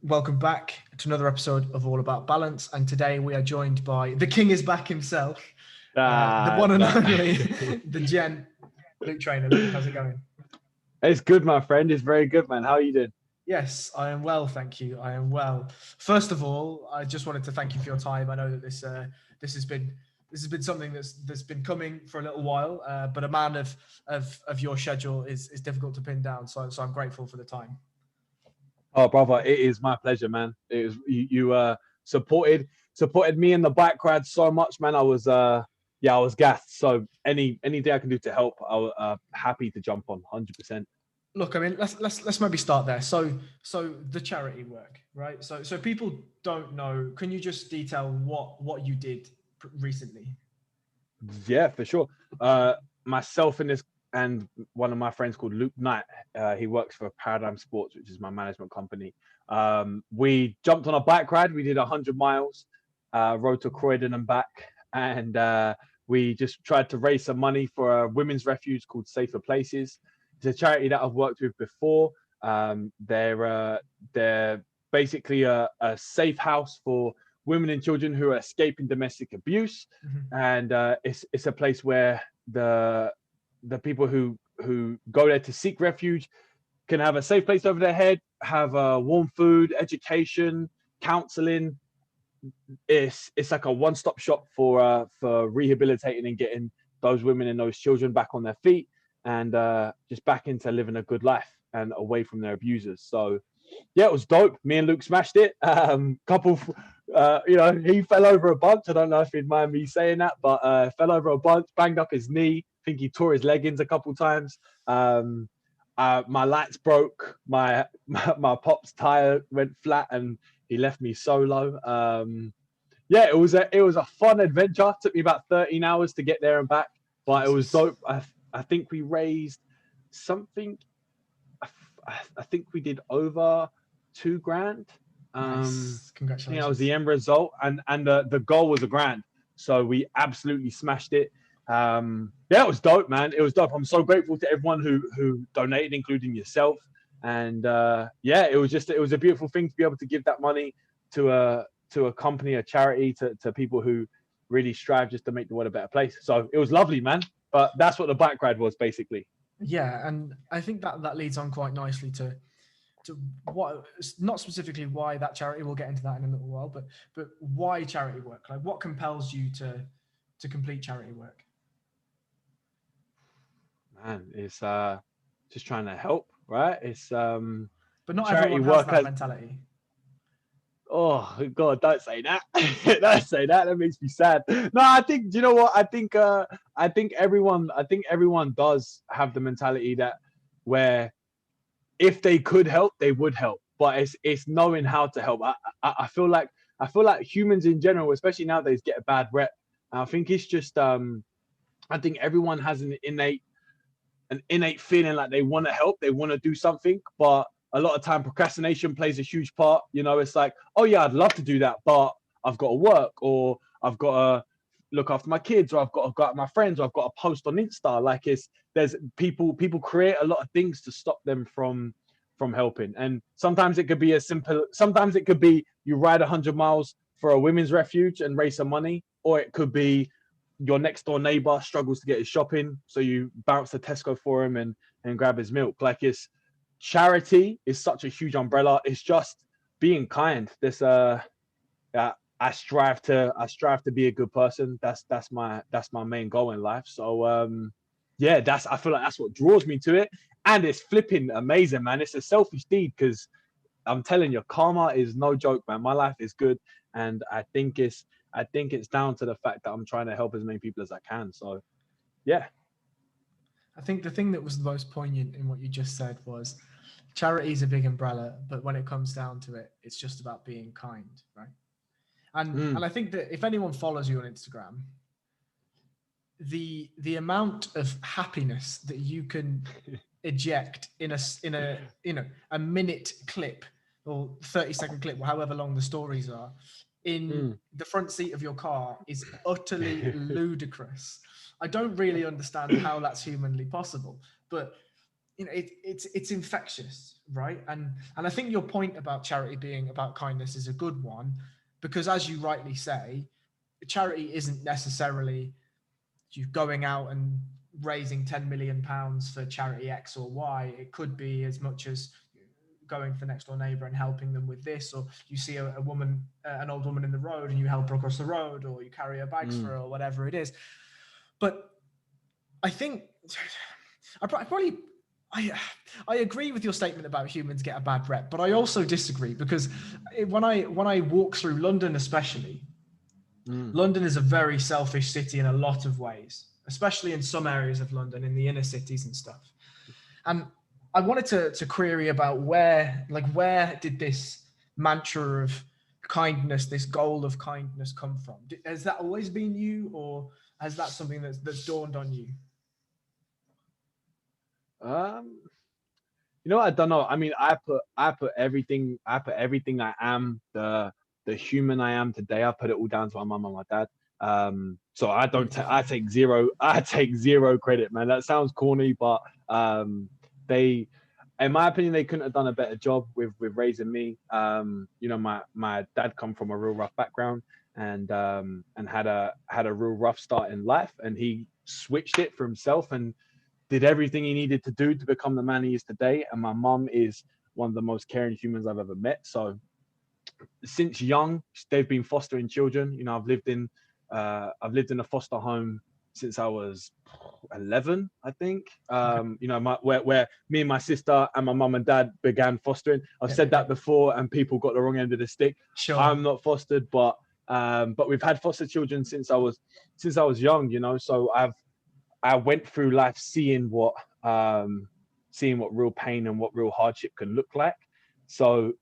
Welcome back to another episode of All About Balance. And today we are joined by the king is back himself, the one and Nah. only, the gent, Luke Trainer. Luke, how's it going? It's good, my friend. It's very good, man. How are you doing? Yes, I am well, thank you. I am well. First of all, I just wanted to thank you for your time. I know that this has been something that's been coming for a little while, but a man of your schedule is difficult to pin down. So I'm grateful for the time. Oh, brother, it is my pleasure, man. It was you supported me in the bike ride so much, man. I was gassed. So anything I can do to help, I was happy to jump on 100%. Look, I mean, let's maybe start there. So the charity work, right? So people don't know. Can you just detail what you did recently? Yeah, for sure. Myself and one of my friends called Luke Knight. He works for Paradigm Sports, which is my management company. We jumped on a bike ride. We did 100 miles, rode to Croydon and back, and we just tried to raise some money for a women's refuge called Safer Places. It's a charity that I've worked with before. They're basically a safe house for women and children who are escaping domestic abuse, Mhm. and it's a place where the people who go there to seek refuge can have a safe place over their head, have warm food, education, counseling. It's like a one-stop shop for rehabilitating and getting those women and those children back on their feet, and just back into living a good life and away from their abusers. So yeah, it was dope. Me and Luke smashed it. He fell over a bunch. I don't know if he'd mind me saying that, but fell over a bunch, banged up his knee. I think he tore his leggings a couple times. My lights broke. My pop's tire went flat, and he left me solo. Yeah, it was a fun adventure. It took me about 13 hours to get there and back, but it was Jesus. dope. I think we raised something. I think we did over 2 grand. Nice. I think that was the Congratulations. end result, and the goal was a grand. So we absolutely smashed it. Yeah, it was dope, man. It was dope. I'm so grateful to everyone who donated, including yourself. And yeah, it was a beautiful thing to be able to give that money to a company, a charity, to people who really strive just to make the world a better place. So it was lovely, man. But that's what the bike ride was basically. Yeah, and I think that leads on quite nicely to what, not specifically why that charity. We'll get into that in a little while, but why charity work? Like, what compels you to complete charity work? Man, it's just trying to help, right? It's But not charity everyone has work that has. mentality. Oh God, don't say that. Don't say that. That makes me sad. No, I think, do you know what? I think everyone does have the mentality that where if they could help, they would help. But it's knowing how to help. I feel like humans in general, especially nowadays, get a bad rep. And I think it's just I think everyone has an innate feeling like they want to help, they want to do something, but a lot of time procrastination plays a huge part. It's like, oh yeah, I'd love to do that, but I've got to work, or I've got to look after my kids, or I've got to go out with my friends, or I've got to post on Insta. Like there's people create a lot of things to stop them from helping. And sometimes it could be as simple. Sometimes it could be you ride 100 miles for a women's refuge and raise some money, or it could be your next door neighbor struggles to get his shopping, so you bounce to Tesco for him and grab his milk. Like, it's charity is such a huge umbrella. It's just being kind. Uh, I strive to be a good person. That's my main goal in life. So yeah, I feel like that's what draws me to it, and it's flipping amazing, man. It's a selfish deed because I'm telling you, karma is no joke, man. My life is good, and I think it's down to the fact that I'm trying to help as many people as I can. So yeah. I think the thing that was the most poignant in what you just said was charity is a big umbrella, but when it comes down to it, it's just about being kind, right? And Mm. I think that if anyone follows you on Instagram, the amount of happiness that you can eject in a a minute clip or 30-second clip, or however long the stories are, in Mm. the front seat of your car is utterly ludicrous. I don't really understand how that's humanly possible, but it's infectious, right? And I think your point about charity being about kindness is a good one, because as you rightly say, charity isn't necessarily you going out and raising 10 million pounds for charity X or Y. It could be as much as going to the next door neighbor and helping them with this, or you see a woman, an old woman in the road, and you help her across the road, or you carry her bags for her, or whatever it is. But I think I agree with your statement about humans get a bad rep, but I also disagree, because when I walk through London, especially, London is a very selfish city in a lot of ways, especially in some areas of London, in the inner cities and stuff. And I wanted to query about where did this mantra of kindness, this goal of kindness come from? Has that always been you, or has that something that's dawned on you? You know, I don't know. I mean, I put everything I am, the human I am today, I put it all down to my mum and my dad. So I take zero credit, man. That sounds corny, but they, in my opinion, they couldn't have done a better job with raising me. You know, my dad come from a real rough background, and had a real rough start in life, and he switched it for himself and did everything he needed to do to become the man he is today. And my mum is one of the most caring humans I've ever met. So since young, they've been fostering children. You know, I've lived in a foster home since I was 11, I think. You know, where me and my sister and my mum and dad began fostering. I've said that before, and people got the wrong end of the stick. Sure. I'm not fostered, but we've had foster children since I was young. You know, so I went through life seeing what real pain and what real hardship can look like. So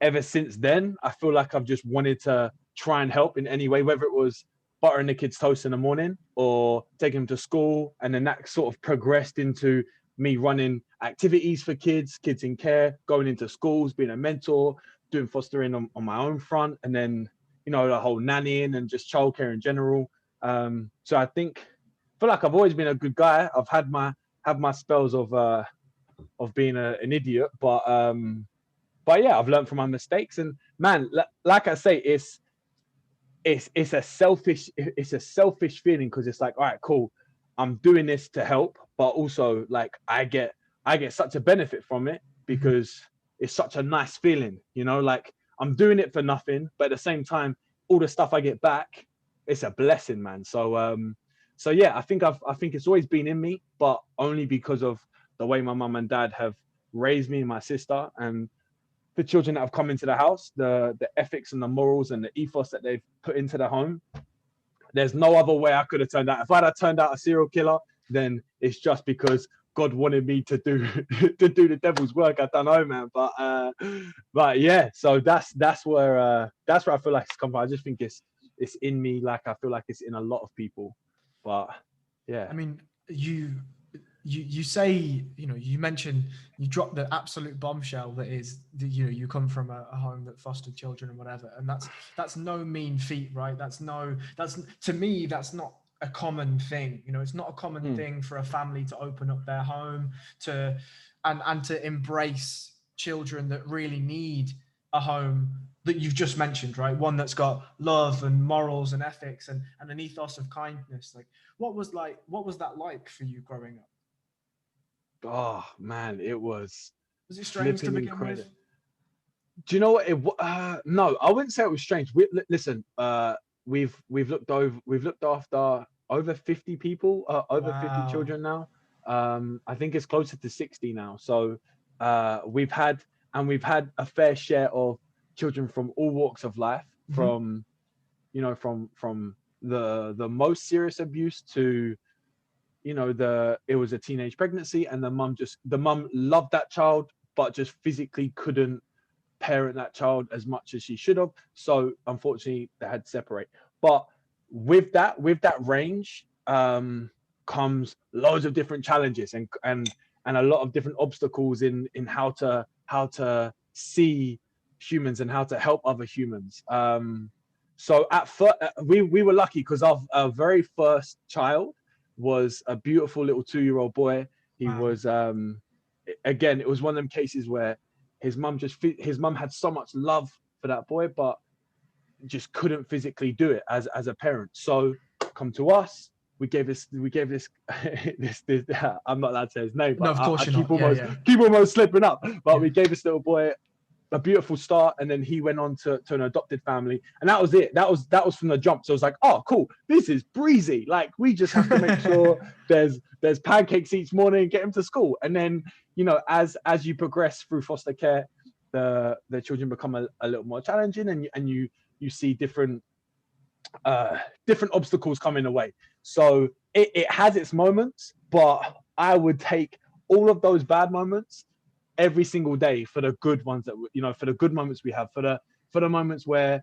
ever since then, I feel like I've just wanted to try and help in any way, whether it was buttering the kids' toast in the morning or taking them to school. And then that sort of progressed into me running activities for kids in care, going into schools, being a mentor, doing fostering on my own front, and then, you know, the whole nannying and just childcare in general. So I feel like I've always been a good guy. I've had my spells of being an idiot, but yeah, I've learned from my mistakes. And man, like I say, it's a selfish feeling, because it's like, all right, cool, I'm doing this to help, but also like I get such a benefit from it, because it's such a nice feeling, you know, like I'm doing it for nothing, but at the same time, all the stuff I get back, it's a blessing, man. So yeah, I think it's always been in me, but only because of the way my mum and dad have raised me and my sister, and the children that have come into the house, the ethics and the morals and the ethos that they've put into the home. There's no other way I could have turned out. If I'd have turned out a serial killer, then it's just because God wanted me to do the devil's work. I don't know, man, but yeah. So that's where I feel like it's come from. I just think it's in me. Like I feel like it's in a lot of people. But yeah, I mean, you say, you know, you mentioned, you dropped the absolute bombshell that is, you know, you come from a home that fostered children and whatever, and that's no mean feat, right? That's to me, that's not a common thing. You know, it's not a common thing for a family to open up their home and to embrace children that really need a home that you've just mentioned, right? One that's got love and morals and ethics and an ethos of kindness. Like, what was that like for you growing up? oh man, it was Was it strange to flipping begin incredible. with? Do you know what no, I wouldn't say it was strange. Listen, we've looked after over 50 people, over 50 Wow. children now. I think it's closer to 60 now. So we've had a fair share of children from all walks of life, from you know, from the most serious abuse to, you know, it was a teenage pregnancy, and the mum loved that child, but just physically couldn't parent that child as much as she should have. So unfortunately, they had to separate. But with that range comes loads of different challenges and a lot of different obstacles in how to see humans and how to help other humans. So at first, we were lucky because our very first child was a beautiful little 2-year-old boy. He Wow. was again, it was one of them cases where his mum had so much love for that boy, but just couldn't physically do it as a parent. So come to us. We gave this this I'm not allowed to say his name, No, but of I course you're not. Yeah, yeah, keep almost slipping up. But yeah. we gave this little boy a beautiful start, and then he went on to an adopted family, and that was it. That was from the jump. So it was like, oh cool, this is breezy. Like, we just have to make sure there's pancakes each morning and get him to school. And then, as you progress through foster care, the children become a little more challenging, and you see different obstacles coming away. So it has its moments, but I would take all of those bad moments every single day for the good ones for the good moments we have, for the moments where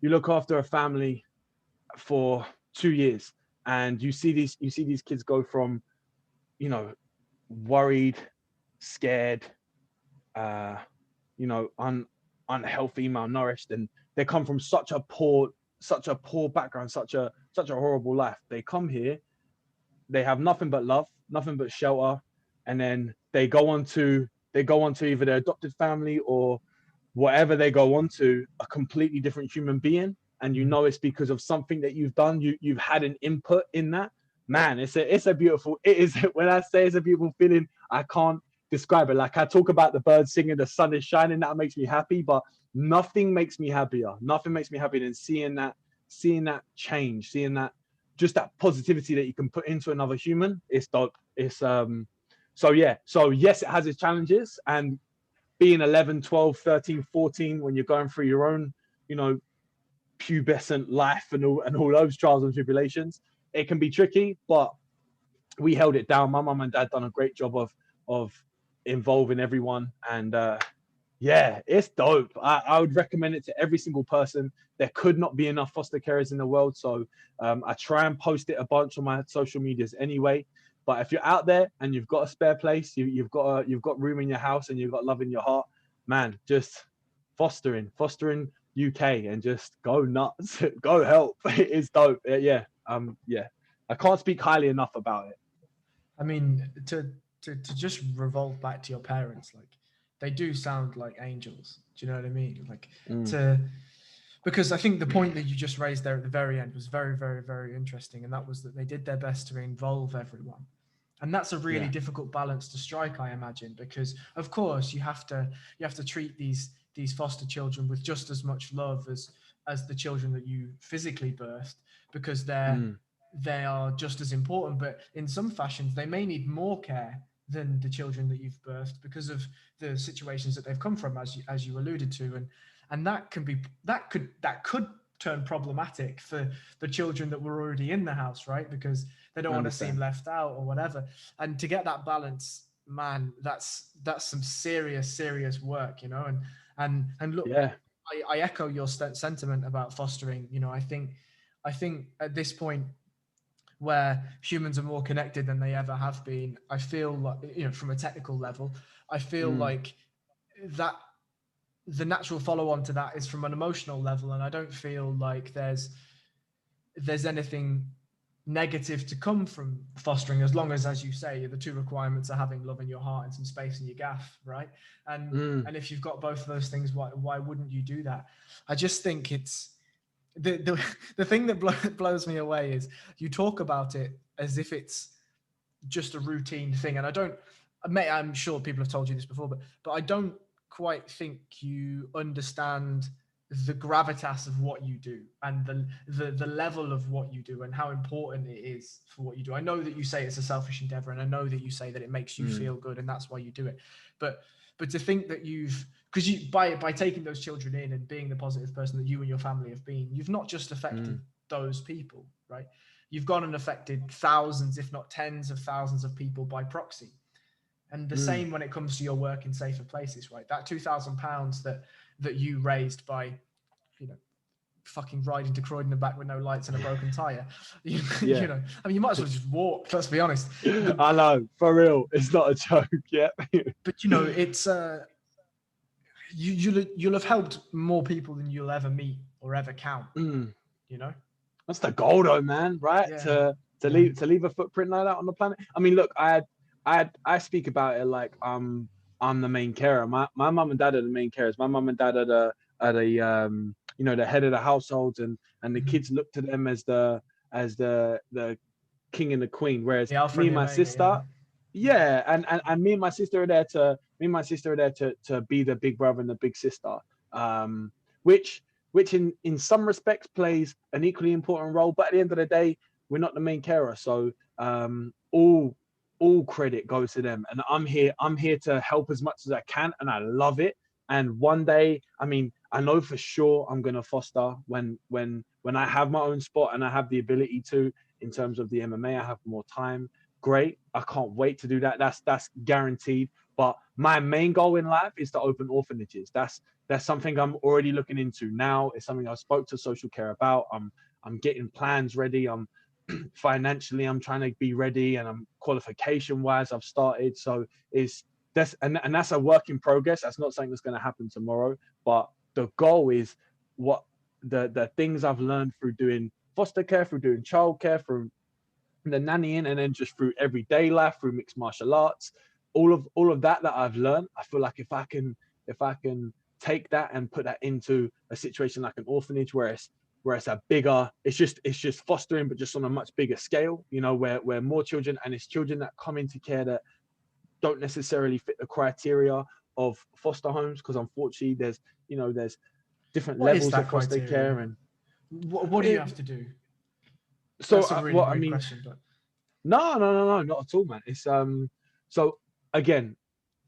you look after a family for 2 years, and you see these kids go from, worried, scared, uh, unhealthy, malnourished, and they come from such a poor background, such a horrible life. They come here, they have nothing but love, nothing but shelter, and then they go on to either their adopted family, or whatever they go on to, a completely different human being. And it's because of something that you've done. You've had an input in that. Man, it's a beautiful, it is, when I say it's a beautiful feeling, I can't describe it. Like, I talk about the birds singing, the sun is shining, that makes me happy, but nothing makes me happier. Nothing makes me happier than seeing that change, seeing that, just that positivity that you can put into another human. It's dope. It's so yes, it has its challenges, and being 11, 12, 13, 14, when you're going through your own, pubescent life and all those trials and tribulations, it can be tricky, but we held it down. My mum and dad done a great job of involving everyone, and yeah, it's dope. I would recommend it to every single person. There could not be enough foster carers in the world, so I try and post it a bunch on my social medias anyway. But if you're out there and you've got a spare place, you've got room in your house, and you've got love in your heart, man, just fostering UK, and just go nuts, go help. It's dope. Yeah. I can't speak highly enough about it. I mean, to just revolve back to your parents, like, they do sound like angels. Do you know what I mean? Like, Mm, to because I think the point that you just raised there at the very end was very, very, very interesting, and that was that they did their best to involve everyone. And that's a really yeah. difficult balance to strike, I imagine, because of course you have to treat these foster children with just as much love as the children that you physically birthed, because Mm, they are just as important. But in some fashions, they may need more care than the children that you've birthed, because of the situations that they've come from, as you alluded to, and that could turn problematic for the children that were already in the house, right? Because they don't I want to seem understand. left out or whatever. And to get that balance, man, that's some serious work, and look, Yeah. I echo your sentiment about fostering. I think at this point, where humans are more connected than they ever have been, I feel like, from a technical level, I feel Mm, like that the natural follow on to that is from an emotional level, and I don't feel like there's anything negative to come from fostering, as long as you say, the two requirements are having love in your heart and some space in your gaff, right? and mm, and if you've got both of those things, why wouldn't you do that? I just think it's the thing that blows me away is you talk about it as if it's just a routine thing, and I don't, mate, I'm sure people have told you this before, but I don't quite think you understand the gravitas of what you do, and the level of what you do, and how important it is for what you do. I know that you say it's a selfish endeavor, and I know that you say that it makes you mm, feel good and that's why you do it, but to think that because you, by taking those children in and being the positive person that you and your family have been, you've not just affected mm, those people, right? You've gone and affected thousands, if not tens of thousands of people by proxy. And the mm. same when it comes to your work in safer places, right? That £2,000 that you raised by, you know, fucking riding to Croydon and back with no lights and a broken tire. Yeah. I mean, you might as well just walk. Let's be honest. But I know, for real. It's not a joke. Yeah. it's you'll have helped more people than you'll ever meet or ever count. Mm. You know? That's the goal, though, man. Right? Yeah, To yeah. leave a footprint like that on the planet. I mean, look, I speak about it like I'm the main carer. My mum and dad are the main carers. My mum and dad are the you know, the head of the household, and the Mhm. kids look to them as the king and the queen. Whereas The alpha me and and the my omega, yeah. sister, yeah, and me and my sister are there to to be the big brother and the big sister, um, which in some respects plays an equally important role. But at the end of the day, we're not the main carer, so all credit goes to them. And I'm here to help as much as I can, and I love it. And one day, I mean, I know for sure I'm gonna foster when I have my own spot and I have the ability to, in terms of the MMA, I have more time. Great. I can't wait to do that. That's guaranteed. But my main goal in life is to open orphanages. That's something I'm already looking into now. It's something I spoke to social care about. I'm getting plans ready. I'm financially, I'm trying to be ready, and I'm qualification wise, I've started. So it's and that's a work in progress. That's not something that's going to happen tomorrow. But the goal is what the things I've learned through doing foster care, through doing childcare, through the nannying, and then just through everyday life, through mixed martial arts, all of that I've learned. I feel like if I can take that and put that into a situation like an orphanage where it's a bigger, it's just fostering, but just on a much bigger scale, you know, where more children, and it's children that come into care that don't necessarily fit the criteria of foster homes, because unfortunately there's, you know, there's different What is levels that of foster criteria? care. And What do you it, have to do? so That's a really what I vague mean, question, but no, not at all, man. It's so again,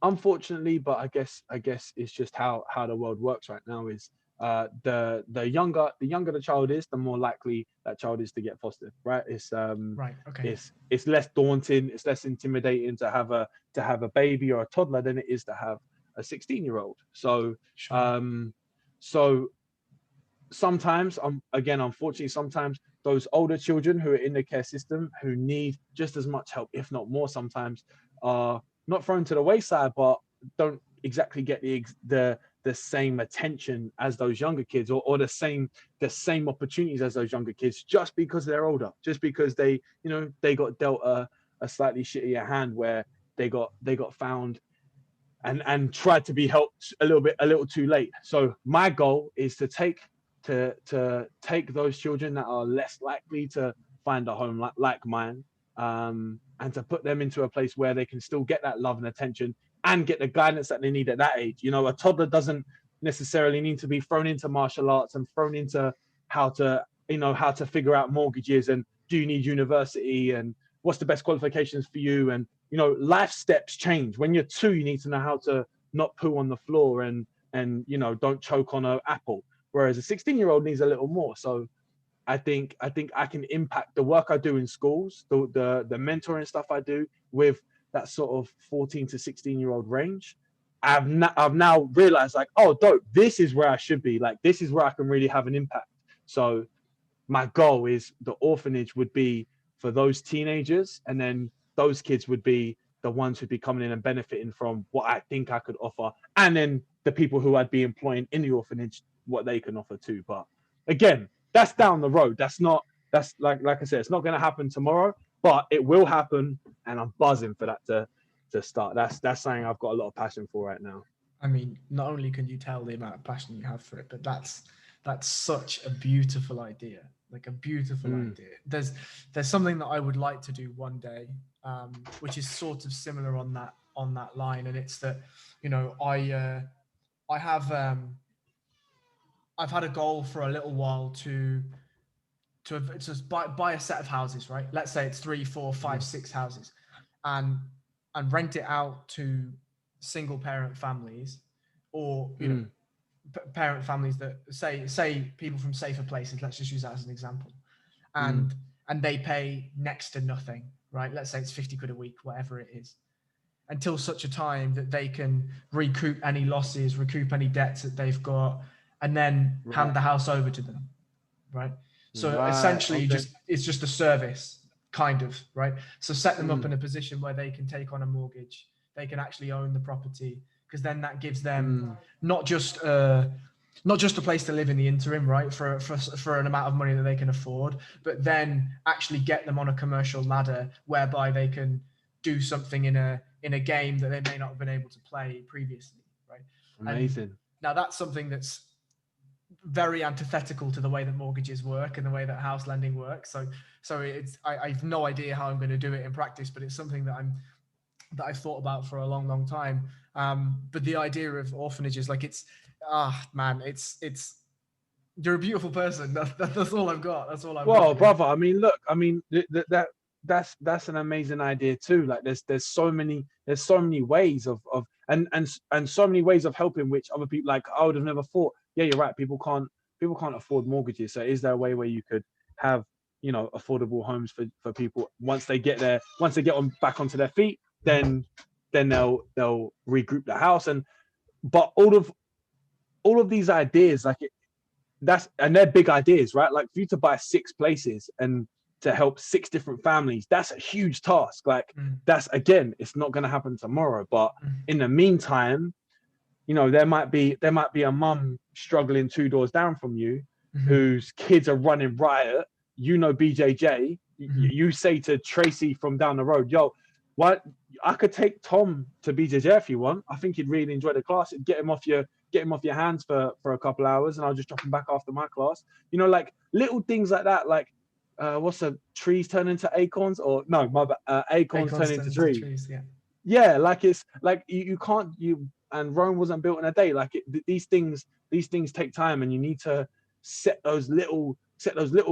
unfortunately, but I guess it's just how the world works right now. Is the younger the child is, the more likely that child is to get fostered, right? right, okay, It's less daunting, it's less intimidating to have a baby or a toddler than it is to have a 16-year-old. So sure. um so sometimes, again, unfortunately, sometimes those older children who are in the care system, who need just as much help, if not more, sometimes are not thrown to the wayside, but don't exactly get the same attention as those younger kids, or the same opportunities as those younger kids, just because they're older, just because they, you know, they got dealt a slightly shittier hand, where they got found and tried to be helped a little too late. So my goal is to take those children that are less likely to find a home like mine, and to put them into a place where they can still get that love and attention and get the guidance that they need at that age. You know, a toddler doesn't necessarily need to be thrown into martial arts and thrown into how to, you know, how to figure out mortgages, and do you need university, and what's the best qualifications for you. And, you know, life steps change. When you're 2, you need to know how to not poo on the floor, and you know, don't choke on an apple. Whereas a 16-year-old needs a little more. So I think I can impact the work I do in schools, the mentoring stuff I do with that sort of 14 to 16-year-old range. I've now realized, like, oh, dope, this is where I should be. Like, this is where I can really have an impact. So my goal is the orphanage would be for those teenagers, and then those kids would be the ones who'd be coming in and benefiting from what I think I could offer, and then the people who I'd be employing in the orphanage, what they can offer too. But again, that's down the road. That's like I said, it's not going to happen tomorrow, but it will happen, and I'm buzzing for that to start. That's something I've got a lot of passion for right now. I mean, not only can you tell the amount of passion you have for it, but that's such a beautiful idea, like a beautiful Mm, idea. There's something that I would like to do one day, which is sort of similar on that line, and it's that, you know, I have I've had a goal for a little while to just buy a set of houses, right? Let's say it's 3, 4, 5, mm, 6 houses, and rent it out to single parent families, or, you know, mm, parent families that say people from safer places. Let's just use that as an example, mm, and they pay next to nothing, right? Let's say it's 50 quid a week, whatever it is, until such a time that they can recoup any losses, recoup any debts that they've got, and then hand right, the house over to them, right? So right, essentially, okay. just it's just a service, kind of, right? So set them up Mm, in a position where they can take on a mortgage, they can actually own the property, because then that gives them mm, not just uh, not just a place to live in the interim, right, for an amount of money that they can afford, but then actually get them on a commercial ladder whereby they can do something in a game that they may not have been able to play previously, right? Amazing. And now that's something that's very antithetical to the way that mortgages work and the way that house lending works. So I have no idea how I'm going to do it in practice, but it's something that I've thought about for a long, long time. But the idea of orphanages, like it's you're a beautiful person. That's all I've got. That's all I've got. Well, brother, I mean, look, I mean that's an amazing idea too. Like there's so many ways of and so many ways of helping, which other people, like, I would have never thought. Yeah, you're right. People can't afford mortgages. So is there a way where you could have, you know, affordable homes for people once they get back onto their feet, then they'll regroup the house. But all of these ideas, like and they're big ideas, right? Like for you to buy 6 places and to help 6 different families, that's a huge task. Like that's, again, it's not going to happen tomorrow, but in the meantime, you know, there might be a mum struggling 2 doors down from you, whose kids are running riot. You know, BJJ, you say to Tracy from down the road, yo, what, I could take Tom to BJJ if you want. I think he'd really enjoy the class. Get him off your hands for a couple hours, and I'll just drop him back after my class. You know, like little things like that. Like, what's the trees turn into acorns, or no, acorns turn into trees. Yeah, like it's like you can't. And Rome wasn't built in a day. Like these things take time, and you need to set those little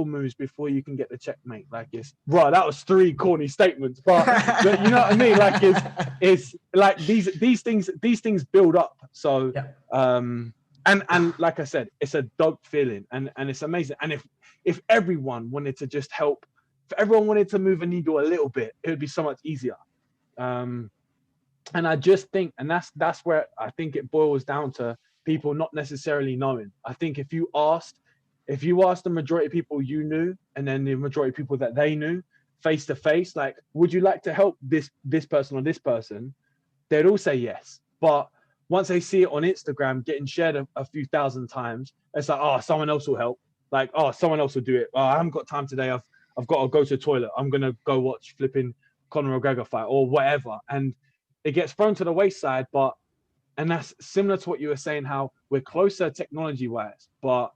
moves before you can get the checkmate. Like it's right. That was 3 corny statements, but you know what I mean. Like it's like these things build up. So and like I said, it's a dope feeling, and it's amazing. And if everyone wanted to just help, if everyone wanted to move a needle a little bit, it would be so much easier. And I just think, and that's where I think it boils down to people not necessarily knowing. I think if you asked the majority of people you knew, and then the majority of people that they knew face to face, like, would you like to help this person or this person? They'd all say yes. But once they see it on Instagram getting shared a few thousand times, it's like, oh, someone else will help. Like, oh, someone else will do it. Oh, I haven't got time today. I've got to go to the toilet. I'm gonna go watch flipping Conor McGregor fight or whatever. And it gets thrown to the wayside. And that's similar to what you were saying, how we're closer technology-wise, but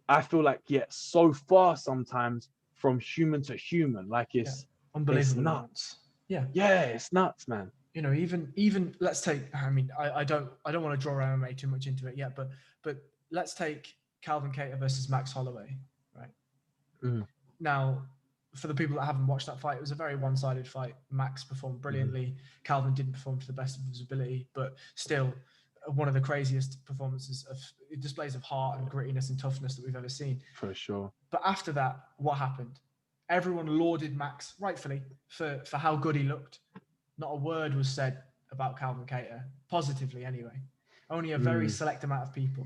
I feel like, so far sometimes from human to human. Like it's unbelievable. It's nuts. Yeah, it's nuts, man. You know, even let's take. I mean, I don't want to draw MMA too much into it yet, but let's take Calvin Kattar versus Max Holloway, right? Now, for the people that haven't watched that fight, it was a very one-sided fight. Max performed brilliantly. Calvin didn't perform to the best of his ability, but still one of the craziest performances of displays of heart and grittiness and toughness that we've ever seen. For sure. But after that, what happened? Everyone lauded Max, rightfully, for how good he looked. Not a word was said about Calvin Kattar, positively anyway. Only a very select amount of people.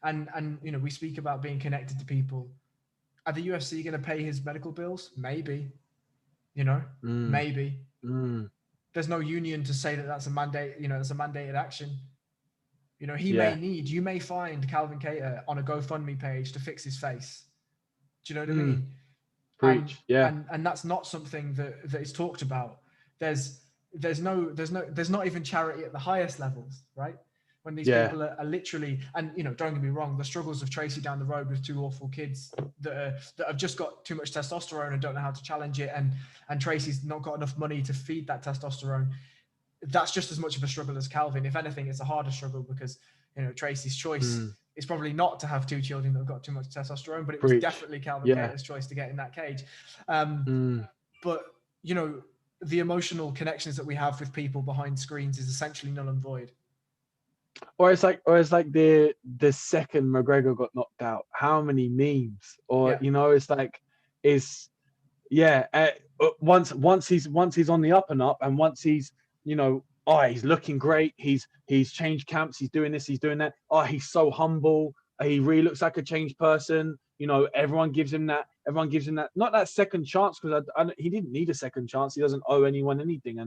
And you know, we speak about being connected to people. Are the UFC going to pay his medical bills? Maybe. You know, maybe. There's no union to say that that's a mandate. You know, that's a mandated action. You know, you may find Calvin Kattar on a GoFundMe page to fix his face. Do you know what I mean? Preach. And that's not something that is talked about. There's not even charity at the highest levels, right? When these people are literally, and you know, don't get me wrong, the struggles of Tracy down the road with 2 awful kids that have just got too much testosterone and don't know how to challenge it, and Tracy's not got enough money to feed that testosterone. That's just as much of a struggle as Calvin. If anything, it's a harder struggle because, you know, Tracy's choice is probably not to have 2 children that have got too much testosterone, but it was definitely Calvin Kattar's choice to get in that cage. But you know, the emotional connections that we have with people behind screens is essentially null and void. Or it's like the second McGregor got knocked out, how many memes? Or you know, it's like once he's on the up and up, and once he's, you know, he's looking great, he's changed camps, he's doing this, he's doing that. He's so humble. He really looks like a changed person. You know, everyone gives him that. Not that second chance, because he didn't need a second chance. He doesn't owe anyone anything,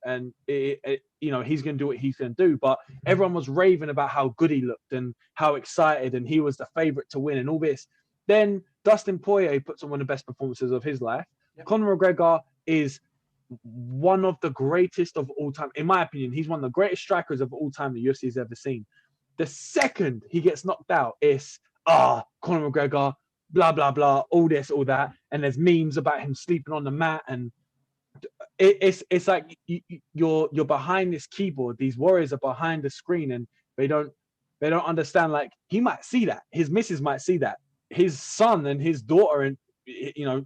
and you know, he's going to do what he's going to do. But everyone was raving about how good he looked and how excited, and he was the favorite to win and all this. Then Dustin Poirier puts on one of the best performances of his life. Conor McGregor is one of the greatest of all time. In my opinion, he's one of the greatest strikers of all time the UFC has ever seen. The second he gets knocked out, it's Conor McGregor, blah blah blah, all this, all that, and there's memes about him sleeping on the mat, and it's like you're behind this keyboard. These warriors are behind the screen, and they don't understand. Like, he might see that, his missus might see that, his son and his daughter, and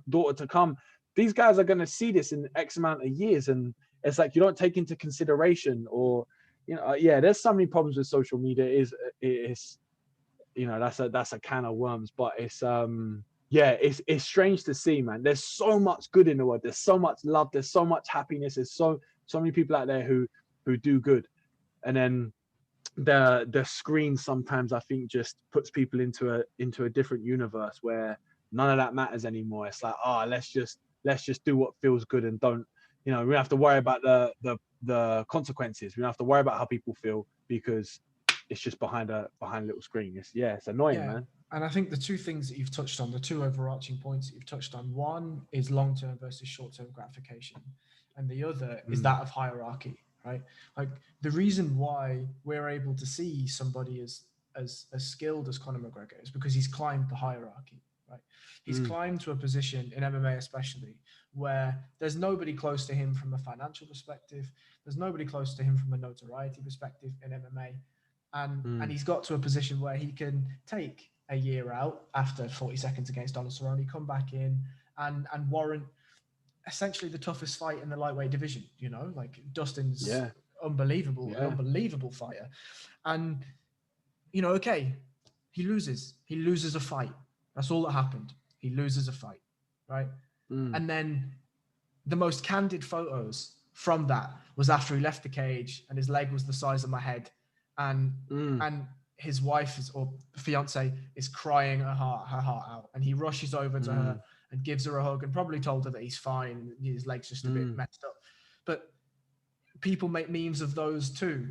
daughter to come. These guys are going to see this in X amount of years, and it's like you don't take into consideration, or yeah. There's so many problems with social media. It's that's a can of worms, but it's yeah, it's strange to see, man. There's so much good in the world. There's so much love. There's so much happiness. There's so many people out there who do good, and then the screen sometimes, I think, just puts people into a different universe where none of that matters anymore. It's like, let's just do what feels good, and don't we don't have to worry about the consequences. We don't have to worry about how people feel, because it's just behind a little screen. It's annoying, man. And I think the two things that you've touched on, the two overarching points that you've touched on, one is long-term versus short-term gratification, and the other is that of hierarchy, right? Like, the reason why we're able to see somebody as skilled as Conor McGregor is because he's climbed the hierarchy, right? He's climbed to a position in MMA especially where there's nobody close to him from a financial perspective. There's nobody close to him from a notoriety perspective in MMA. And he's got to a position where he can take a year out after 40 seconds against Donald Cerrone, come back in and warrant essentially the toughest fight in the lightweight division. Like, Dustin's unbelievable, an unbelievable fighter. And, okay, he loses a fight. That's all that happened. He loses a fight, right? And then the most candid photos from that was after he left the cage and his leg was the size of my head. And his wife or fiance is crying her heart out, and he rushes over to her and gives her a hug and probably told her that he's fine, his leg's just a bit messed up. But people make memes of those too,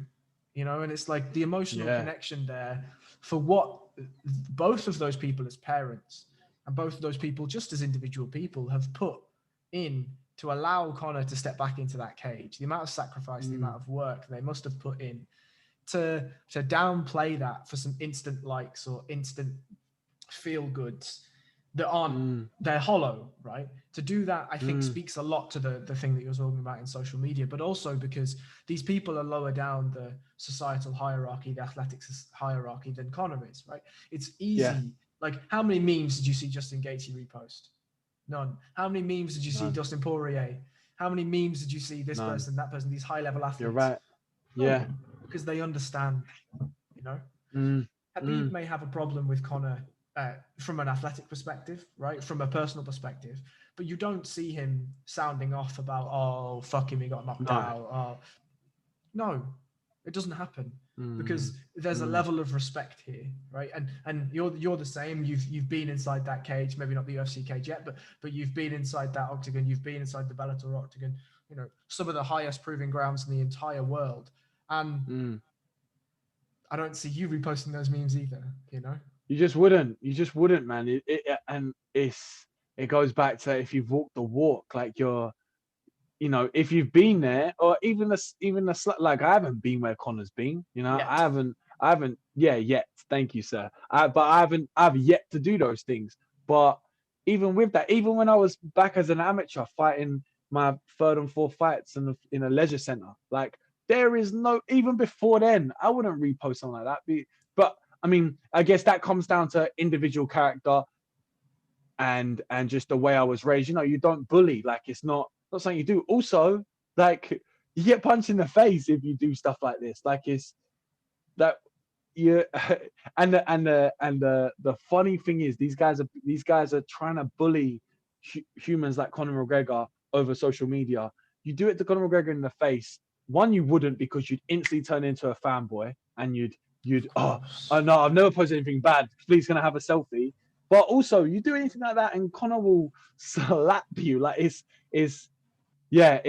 and it's like the emotional connection there for what both of those people as parents and both of those people just as individual people have put in to allow Conor to step back into that cage. The amount of sacrifice, the amount of work they must have put in to downplay that for some instant likes or instant feel goods that aren't, they're hollow, right? To do that, I think, speaks a lot to the thing that you're talking about in social media, but also because these people are lower down the societal hierarchy, the athletics hierarchy than Conor is, right? It's easy. Yeah. Like, how many memes did you see Justin Gaethje repost? None. How many memes did you see Dustin Poirier? How many memes did you see this person, that person, these high-level athletes? You're right. Yeah. Because they understand, Habib may have a problem with Conor from an athletic perspective, right? From a personal perspective, but you don't see him sounding off about, fuck him, he got knocked out. No, it doesn't happen because there's a level of respect here, right? And you're the same. You've been inside that cage, maybe not the UFC cage yet, but you've been inside that octagon. You've been inside the Bellator octagon. Some of the highest proving grounds in the entire world. And I don't see you reposting those memes either, You just wouldn't, man. It goes back to, if you've walked the walk, like if you've been there, or even like, I haven't been where Conor's been, yet. I haven't yet. Thank you, sir. I've yet to do those things. But even with that, even when I was back as an amateur fighting my third and fourth fights in a leisure center, like, there is no, even before then, I wouldn't repost something like that. But I mean, I guess that comes down to individual character and just the way I was raised. You don't bully. Like, it's not something you do. Also, like, you get punched in the face if you do stuff like this. Like, it's that and the funny thing is, these guys are trying to bully humans like Conor McGregor over social media. You do it to Conor McGregor in the face. One, you wouldn't, because you'd instantly turn into a fanboy, and you'd no, I've never posted anything bad. Please, can I have a selfie? But also, you do anything like that, and Conor will slap you. Like, it's the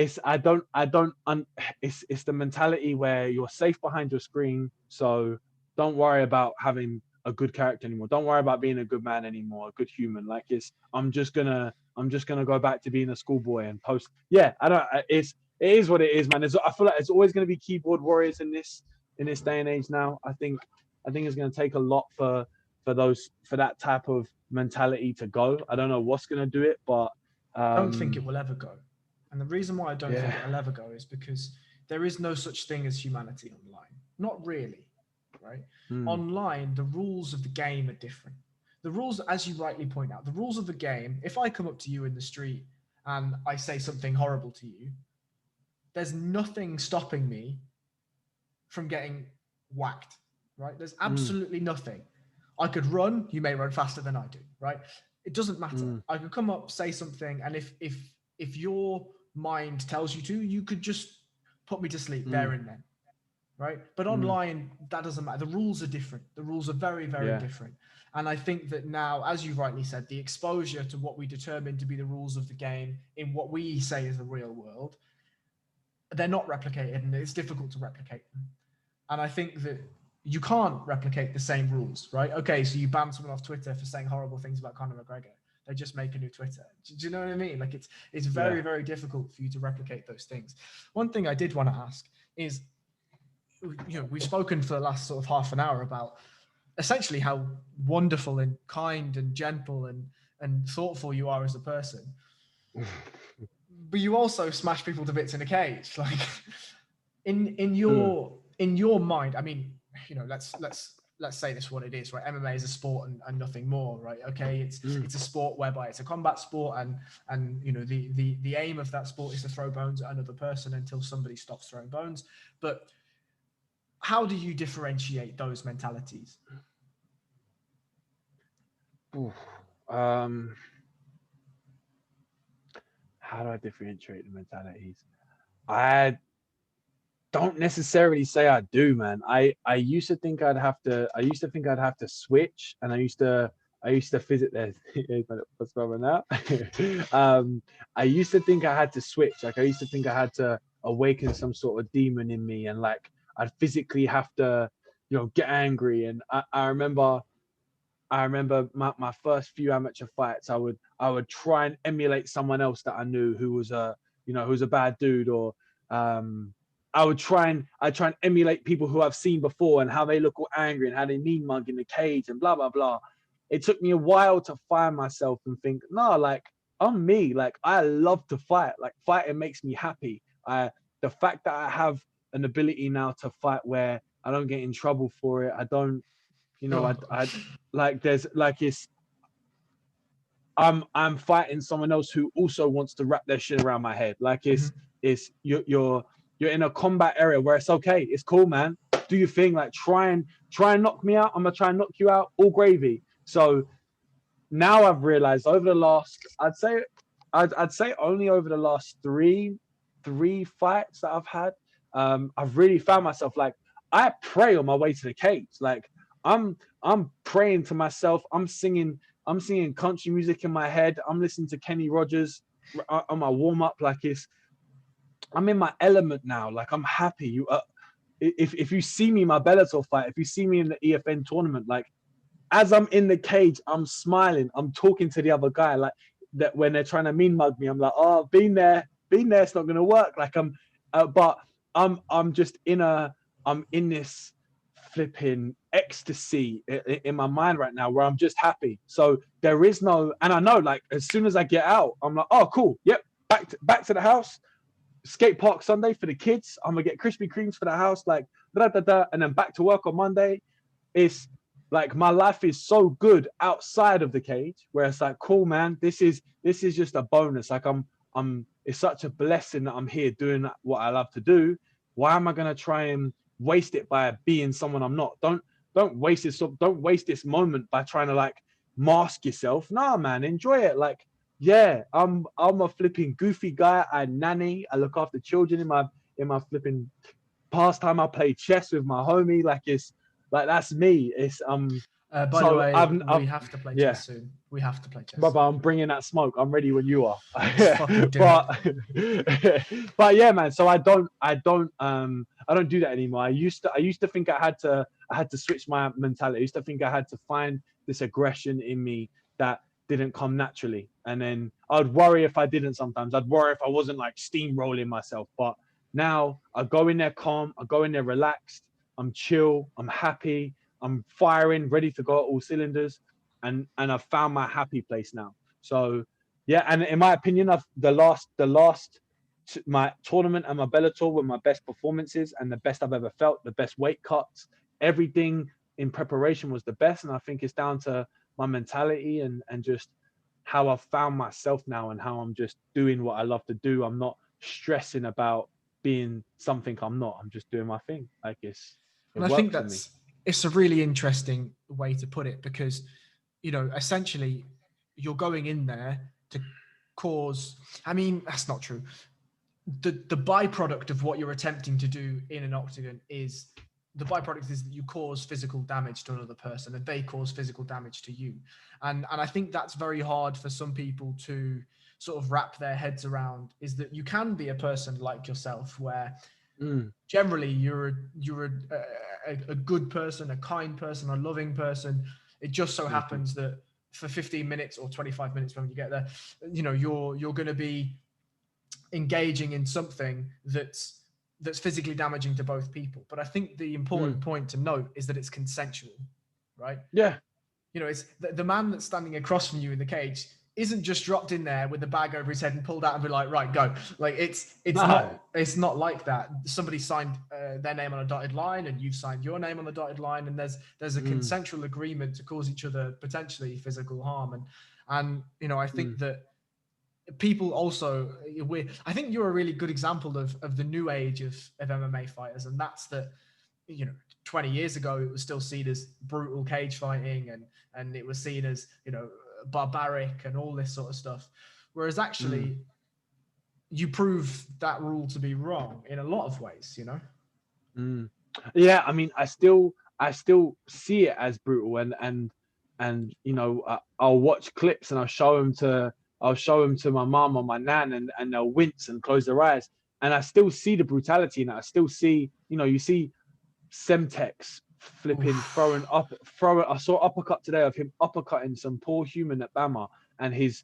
mentality where you're safe behind your screen, so don't worry about having a good character anymore. Don't worry about being a good man anymore, a good human. Like I'm just gonna go back to being a schoolboy and post. Yeah, I don't. It is what it is, man. I feel like it's always gonna be keyboard warriors in this day and age now. I think it's gonna take a lot for that type of mentality to go. I don't know what's gonna do it, but I don't think it will ever go. And the reason why I don't think yeah. it will ever go is because there is no such thing as humanity online. Not really, right? Online, the rules of the game are different. The rules, as you rightly point out, the rules of the game, if I come up to you in the street and I say something horrible to you, there's nothing stopping me from getting whacked, right? There's absolutely nothing. I could run, you may run faster than I do, right? It doesn't matter. I could come up, say something, and if your mind tells you to, you could just put me to sleep there and then, right? But online, that doesn't matter. The rules are different. The rules are very, very different. And I think that now, as you rightly said, the exposure to what we determine to be the rules of the game in what we say is the real world, they're not replicated, and it's difficult to replicate them. And I think that you can't replicate the same rules, right? Okay, so you ban someone off Twitter for saying horrible things about Conor McGregor. They just make a new Twitter. Do you know what I mean? Like it's very, very difficult for you to replicate those things. One thing I did want to ask is, we've spoken for the last sort of half an hour about essentially how wonderful and kind and gentle and thoughtful you are as a person. But you also smash people to bits in a cage. Like in your mind, I mean, let's say this what it is, right? MMA is a sport and nothing more, right? Okay, it's a sport whereby it's a combat sport, and the aim of that sport is to throw bones at another person until somebody stops throwing bones. But how do you differentiate those mentalities? How do I differentiate the mentalities? I don't necessarily say I do, man. I used to think I'd have to switch, and I used to visit there. What's going on now? I used to think I had to switch. Like I used to think I had to awaken some sort of demon in me, and like I'd physically have to, get angry. And I remember my first few amateur fights, I would try and emulate someone else that I knew who was a bad dude, or I'd try and emulate people who I've seen before and how they look all angry and how they mean mug in the cage and blah blah blah. It took me a while to find myself and think, no, like I'm me. Like I love to fight. Like fighting makes me happy. The fact that I have an ability now to fight where I don't get in trouble for it. I don't, I like there's like I'm fighting someone else who also wants to wrap their shit around my head. Like it's you're in a combat area where it's okay. It's cool, man. Do your thing. Like try and knock me out. I'm gonna try and knock you out. All gravy. So now I've realized over the last, I'd say only over the last three fights that I've had, I've really found myself like I pray on my way to the cage. Like I'm praying to myself. I'm singing country music in my head. I'm listening to Kenny Rogers on my warm up. Like I'm in my element now. Like I'm happy. If you see me in my Bellator fight, if you see me in the EFN tournament, like as I'm in the cage, I'm smiling. I'm talking to the other guy. Like that when they're trying to mean mug me, I'm like, oh, been there. It's not gonna work. Like but I'm just I'm in this flipping ecstasy in my mind right now where I'm just happy. So there is no, and I know like as soon as I get out, I'm like, oh cool, yep, back to the house, skate park Sunday for the kids. I'm gonna get Krispy Kremes for the house, like and then back to work on Monday. It's like my life is so good outside of the cage where it's like, cool, man, this is just a bonus. Like I'm it's such a blessing that I'm here doing what I love to do. Why am I gonna try and waste it by being someone I'm not? Don't waste this moment by trying to like mask yourself. Nah, man, enjoy it. Like, yeah, I'm a flipping goofy guy. I nanny. I look after children in my flipping pastime. I play chess with my homie. Like it's like that's me. It's By the way, we have to play chess soon. We have to play chess. Brother, I'm bringing that smoke. I'm ready when you are. Fucking do but yeah, man. So I don't do that anymore. I used to think I had to I had to switch my mentality. I used to think I had to find this aggression in me that didn't come naturally. And then I'd worry if I didn't sometimes. I'd worry if I wasn't like steamrolling myself. But now I go in there calm, I go in there relaxed, I'm chill, I'm happy, I'm firing, ready to go at all cylinders. And I've found my happy place now. So yeah, and in my opinion, my tournament and my Bellator were my best performances and the best I've ever felt, the best weight cuts, everything in preparation was the best. And I think it's down to my mentality and just how I've found myself now and how I'm just doing what I love to do. I'm not stressing about being something I'm not. I'm just doing my thing. Like it And I think works for me. it's a really interesting way to put it, because, you know, essentially you're going in there to cause, I mean, that's not true. The byproduct of what you're attempting to do in an octagon is that you cause physical damage to another person and they cause physical damage to you. And I think that's very hard for some people to sort of wrap their heads around, is that you can be a person like yourself where generally you're a good person, a kind person, a loving person. It just so happens that for 15 minutes or 25 minutes when you get there, you know, you're going to be engaging in something that's physically damaging to both people. But I think the important point to note is that it's consensual, right? Yeah. You know, it's the man that's standing across from you in the cage isn't just dropped in there with the bag over his head and pulled out and be like, right, go. Like it's not like that. Somebody signed their name on a dotted line and you've signed your name on the dotted line, and there's a consensual agreement to cause each other potentially physical harm. And you know, I think that people also, I think you're a really good example of the new age of MMA fighters, and that's that, you know, 20 years ago it was still seen as brutal cage fighting and it was seen as, you know, barbaric and all this sort of stuff, whereas actually you prove that rule to be wrong in a lot of ways, you know. Yeah, I mean, I still see it as brutal, and you know, I'll watch clips and I'll show them to my mom or my nan, and they'll wince and close their eyes, and I still see the brutality in it. I still see, you know, you see Semtex flipping, I saw uppercut today of him uppercutting some poor human at Bama, and his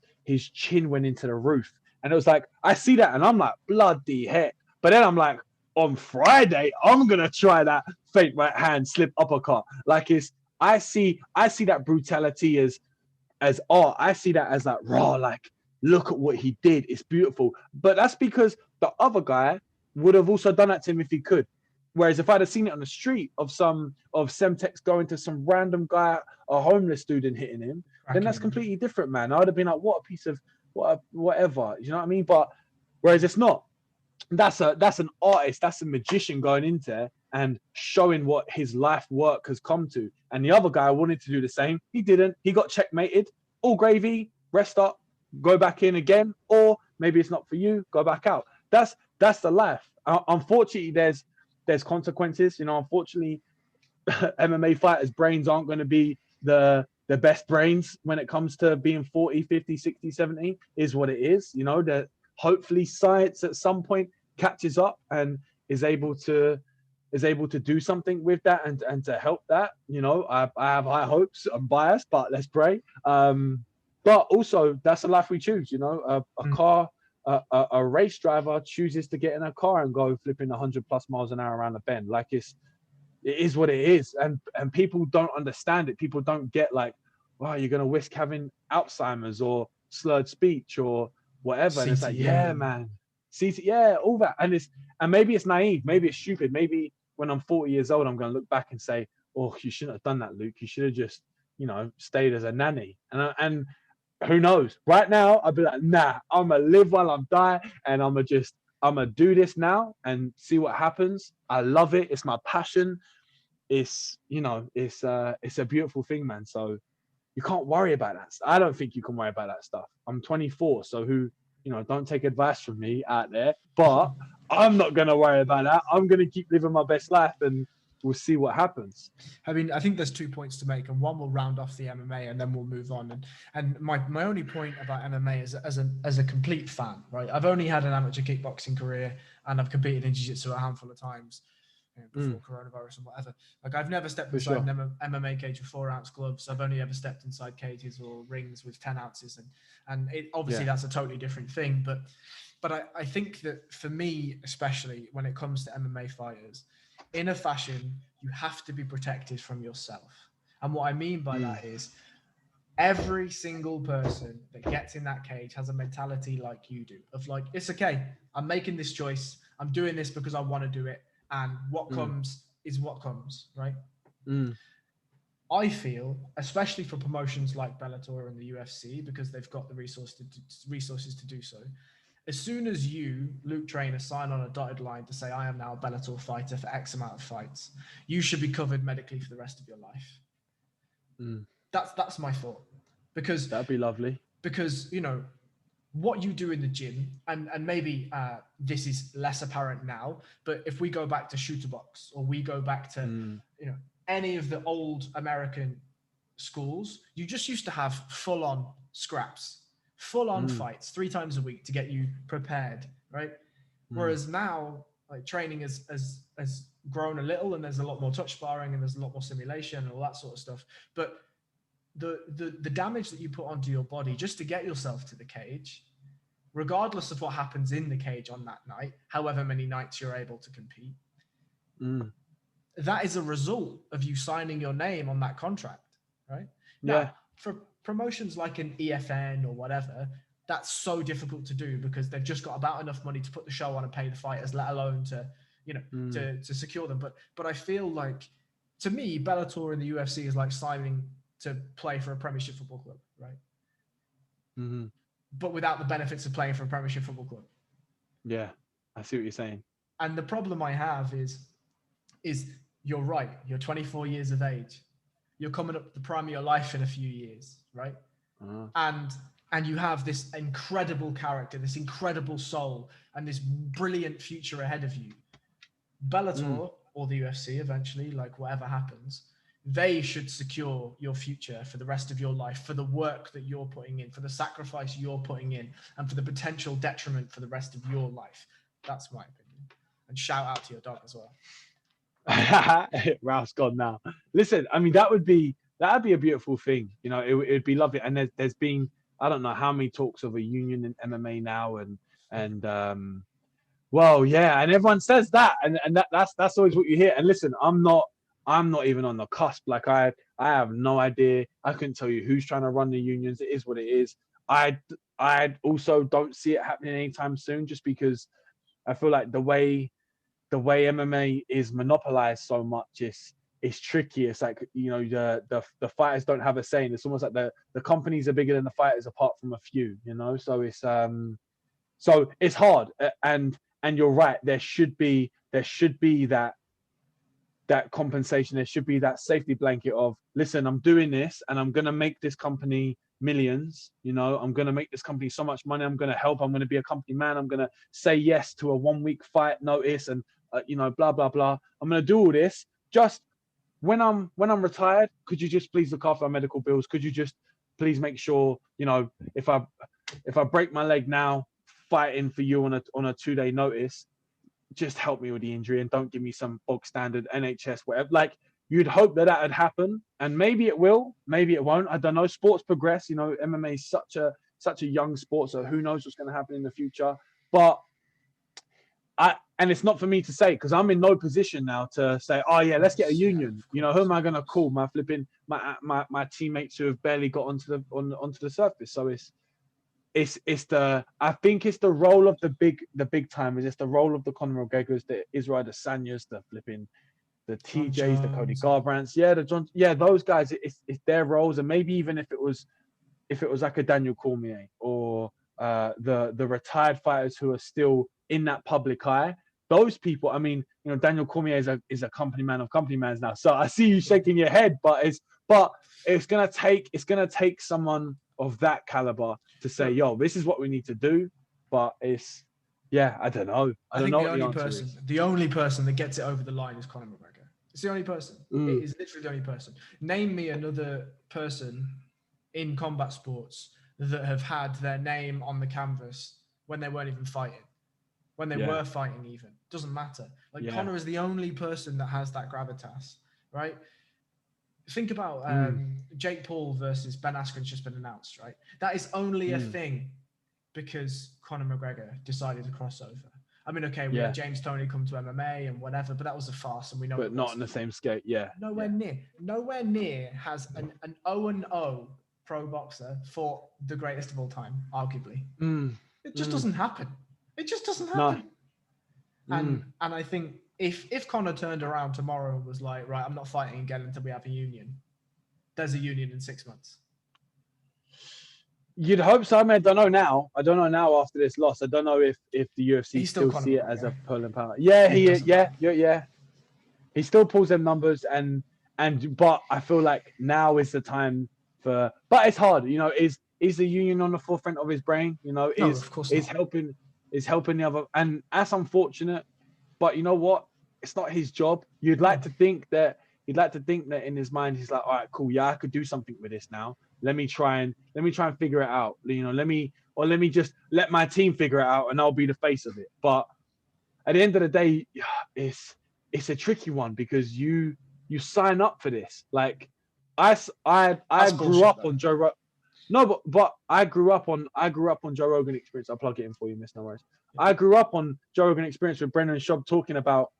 chin went into the roof, and it was like, I see that and I'm like, bloody heck. But then I'm like, on Friday I'm gonna try that fake right hand slip uppercut. Like I see that brutality as art. I see that as like raw, like look at what he did, it's beautiful. But that's because the other guy would have also done that to him if he could. Whereas if I'd have seen it on the street of Semtex going to some random guy, a homeless dude, and hitting him, then that's completely different, man. I would have been like, what a piece of whatever, you know what I mean? But whereas it's not. That's an artist, that's a magician going into there and showing what his life work has come to. And the other guy wanted to do the same. He didn't. He got checkmated. All gravy, rest up, go back in again, or maybe it's not for you, go back out. That's the life. Unfortunately, there's consequences. You know, unfortunately, MMA fighters' brains aren't going to be the best brains when it comes to being 40, 50, 60, 70, is what it is. You know, that hopefully science at some point catches up and is able to do something with that and to help that. You know, I have high hopes. I'm biased, but let's pray. But also, that's the life we choose. You know, a race driver chooses to get in a car and go flipping 100+ miles an hour around the bend. Like it is what it is, and people don't understand it. People don't get like, wow, you're gonna risk having Alzheimer's or slurred speech or whatever. And it's like, yeah, man, yeah, all that. And maybe it's naive, maybe it's stupid. Maybe when I'm 40 years old, I'm gonna look back and say, oh, you shouldn't have done that, Luke. You should have just, you know, stayed as a nanny. And who knows? Right now, I'd be like, nah, I'm gonna live while I'm dying, and I'm gonna do this now and see what happens. I love it. It's my passion. It's, you know, it's a beautiful thing, man. So you can't worry about that. I don't think you can worry about that stuff. I'm 24, so who, you know, don't take advice from me out there, but I'm not gonna worry about that. I'm gonna keep living my best life, and we'll see what happens. I mean, I think there's 2 points to make, and one will round off the MMA, and then we'll move on. And my only point about MMA is as a complete fan, right? I've only had an amateur kickboxing career, and I've competed in jiu-jitsu a handful of times. before coronavirus and whatever. Like I've never stepped For inside sure. an MMA cage with 4-ounce gloves. I've only ever stepped inside cages or rings with 10 ounces, and it, obviously Yeah. that's a totally different thing. But I think that for me, especially when it comes to MMA fighters, in a fashion, you have to be protected from yourself. And what I mean by that is every single person that gets in that cage has a mentality like you do of like, it's okay. I'm making this choice. I'm doing this because I want to do it. And what comes is what comes, right? I feel, especially for promotions like Bellator and the UFC, because they've got the resources to do so. As soon as you, Luke Trainer, sign on a dotted line to say, I am now a Bellator fighter for X amount of fights, you should be covered medically for the rest of your life. That's my thought. Because That'd be lovely. Because, you know, what you do in the gym, and maybe this is less apparent now, but if we go back to shooter box, or we go back to, you know, any of the old American schools, you just used to have full on scraps, full on fights 3 times a week to get you prepared, right? Whereas now, like, training has grown a little, and there's a lot more touch sparring, and there's a lot more simulation and all that sort of stuff. But the damage that you put onto your body just to get yourself to the cage, regardless of what happens in the cage on that night, however many nights you're able to compete, that is a result of you signing your name on that contract, right? Yeah. Now, for promotions like an EFN or whatever, that's so difficult to do because they've just got about enough money to put the show on and pay the fighters, let alone to, you know, to secure them. But I feel like, to me, Bellator and the UFC is like signing to play for a Premiership football club, right? But without the benefits of playing for a Premiership football club. Yeah, I see what you're saying. And the problem I have is you're right. You're 24 years of age. You're coming up the prime of your life in a few years, right? And you have this incredible character, this incredible soul, and this brilliant future ahead of you. Bellator or the UFC eventually, like whatever happens, they should secure your future for the rest of your life, for the work that you're putting in, for the sacrifice you're putting in, and for the potential detriment for the rest of your life. That's my opinion. And shout out to your dog as well. Ralph's gone now. Listen, I mean, that'd be a beautiful thing. You know, it'd be lovely. And there's been, I don't know how many talks of a union in MMA now, and well, yeah, and everyone says that, and that's always what you hear. And listen, I'm not even on the cusp. Like I have no idea. I couldn't tell you who's trying to run the unions. It is what it is. I also don't see it happening anytime soon, just because I feel like the way MMA is monopolized so much is tricky. It's like, you know, the fighters don't have a say. It's almost like the companies are bigger than the fighters apart from a few, you know. So it's hard. And you're right. There should be that compensation. There should be that safety blanket of, listen, I'm doing this and I'm gonna make this company millions. You know, I'm gonna make this company so much money. I'm gonna help. I'm gonna be a company man. I'm gonna say yes to a 1-week fight notice and you know, blah blah blah. I'm gonna do all this. Just when I'm retired, could you just please look after our medical bills? Could you just please make sure, you know, if I break my leg now fighting for you on a 2-day notice, just help me with the injury and don't give me some bog standard NHS whatever. Like, you'd hope that would happen, and maybe it will, maybe it won't. I don't know. Sports progress. You know, MMA is such a young sport, so who knows what's going to happen in the future. But and it's not for me to say, because I'm in no position now to say, oh yeah, let's get a union. You know, who am I going to call? My teammates who have barely got onto the surface. So I think it's the role of the big timers. It's the role of the Conor McGregors, the Israel Adesanyas, the TJs, the Cody Garbrandts, those guys. It's their roles, and maybe even if it was like a Daniel Cormier or the retired fighters who are still in that public eye. Those people, I mean, you know, Daniel Cormier is a company man of company mans now. So I see you shaking your head, but it's gonna take someone of that caliber to say, yo, this is what we need to do. But I don't know. I don't know what the answer is. The only person that gets it over the line is Conor McGregor. It's the only person. It is literally the only person. Name me another person in combat sports that have had their name on the canvas when they weren't even fighting. when they were fighting even. Doesn't matter. Like Conor is the only person that has that gravitas, right? Think about Jake Paul versus Ben Askren's just been announced, right? That is only a thing because Conor McGregor decided to cross over. I mean, okay, we had James Toney come to MMA and whatever, but that was a farce, and we know. But not on the same scale. Yeah. Nowhere near. Nowhere near has an 0-0 pro boxer fought the greatest of all time, arguably. It just doesn't happen. It just doesn't happen. No. And I think if Conor turned around tomorrow and was like, right, I'm not fighting again until we have a union, there's a union in 6 months. You'd hope so. I mean, I don't know now. I don't know now after this loss. I don't know if the UFC still see it as a pulling power. Yeah, yeah. He still pulls them numbers but I feel like now is the time but it's hard. You know, is the union on the forefront of his brain? You know, is helping the other, and that's unfortunate. But you know what? It's not his job. You'd like to think that in his mind he's like, all right, cool, yeah, I could do something with this now. Let me try and figure it out. You know, let me just let my team figure it out, and I'll be the face of it. But at the end of the day, it's a tricky one because you sign up for this. Like I grew up on Joe Rogan. No, but I grew up on Joe Rogan Experience. I'll plug it in for you, Miss No Worries. I grew up on Joe Rogan Experience with Brendan Schaub talking about,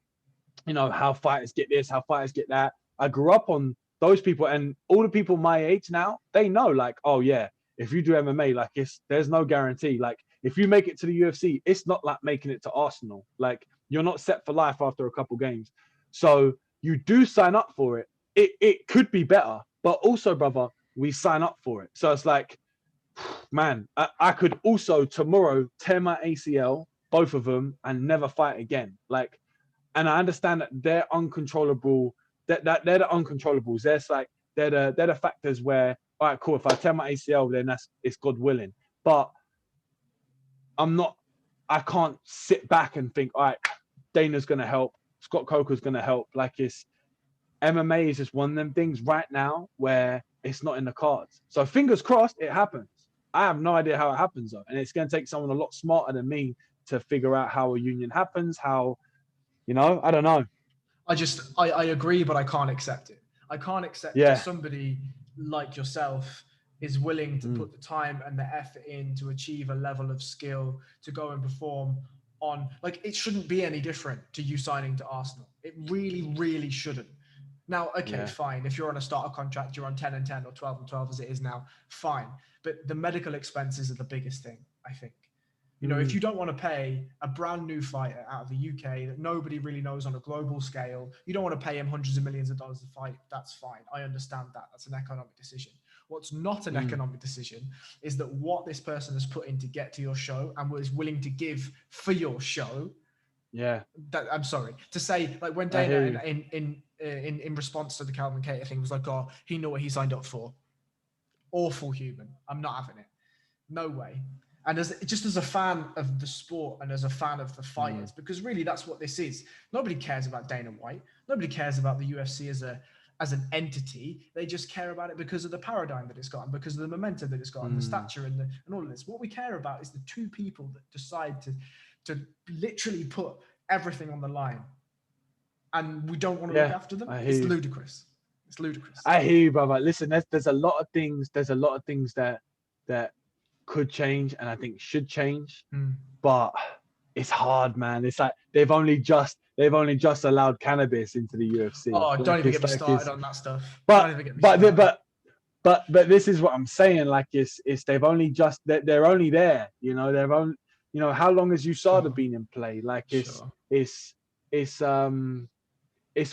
you know, how fighters get this, how fighters get that. I grew up on those people, and all the people my age now, they know, like, oh yeah, if you do MMA, like there's no guarantee. Like if you make it to the UFC, it's not like making it to Arsenal. Like you're not set for life after a couple games. So you do sign up for it. It could be better, but also, brother, we sign up for it. So it's like, man, I could also tomorrow tear my ACL, both of them, and never fight again. Like, and I understand that they're uncontrollable. That they're the uncontrollables. There's like they're the factors where, all right, cool. If I tear my ACL, then it's God willing. But I can't sit back and think, all right, Dana's gonna help, Scott Coker's gonna help. Like MMA is just one of them things right now where it's not in the cards. So fingers crossed it happens. I have no idea how it happens though, and it's gonna take someone a lot smarter than me to figure out how a union happens. How, you know, I don't know. I agree, but I can't accept it. I can't accept that somebody like yourself is willing to put the time and the effort in to achieve a level of skill to go and perform on, like, it shouldn't be any different to you signing to Arsenal. It really, really shouldn't. Now, okay, fine. If you're on a starter contract, you're on 10 and 10 or 12 and 12 as it is now, fine. But the medical expenses are the biggest thing, I think. You know, if you don't want to pay a brand new fighter out of the UK that nobody really knows on a global scale, you don't want to pay him hundreds of millions of dollars to fight, that's fine. I understand that. That's an economic decision. What's not an economic decision is that what this person has put in to get to your show and was willing to give for your show. Yeah. That, I'm sorry to say, like when Dana in response to the Calvin Cater thing was like, oh, he knew what he signed up for. Awful human. I'm not having it. No way. And as a fan of the sport and as a fan of the fighters, because really that's what this is. Nobody cares about Dana White. Nobody cares about the UFC as an entity. They just care about it because of the paradigm that it's got and because of the momentum that it's got and the stature and all of this. What we care about is the two people that decide to literally put everything on the line, and we don't want to look after them. It's ludicrous. It's ludicrous. I hear you, brother. Listen, there's a lot of things. There's a lot of things that could change and I think should change, but it's hard, man. It's like they've only just allowed cannabis into the UFC. Oh, don't even get me started on that stuff. But this is what I'm saying. Like it's they've only just they're only there. You know, they've only, you know, how long has USADA been in play? Like it's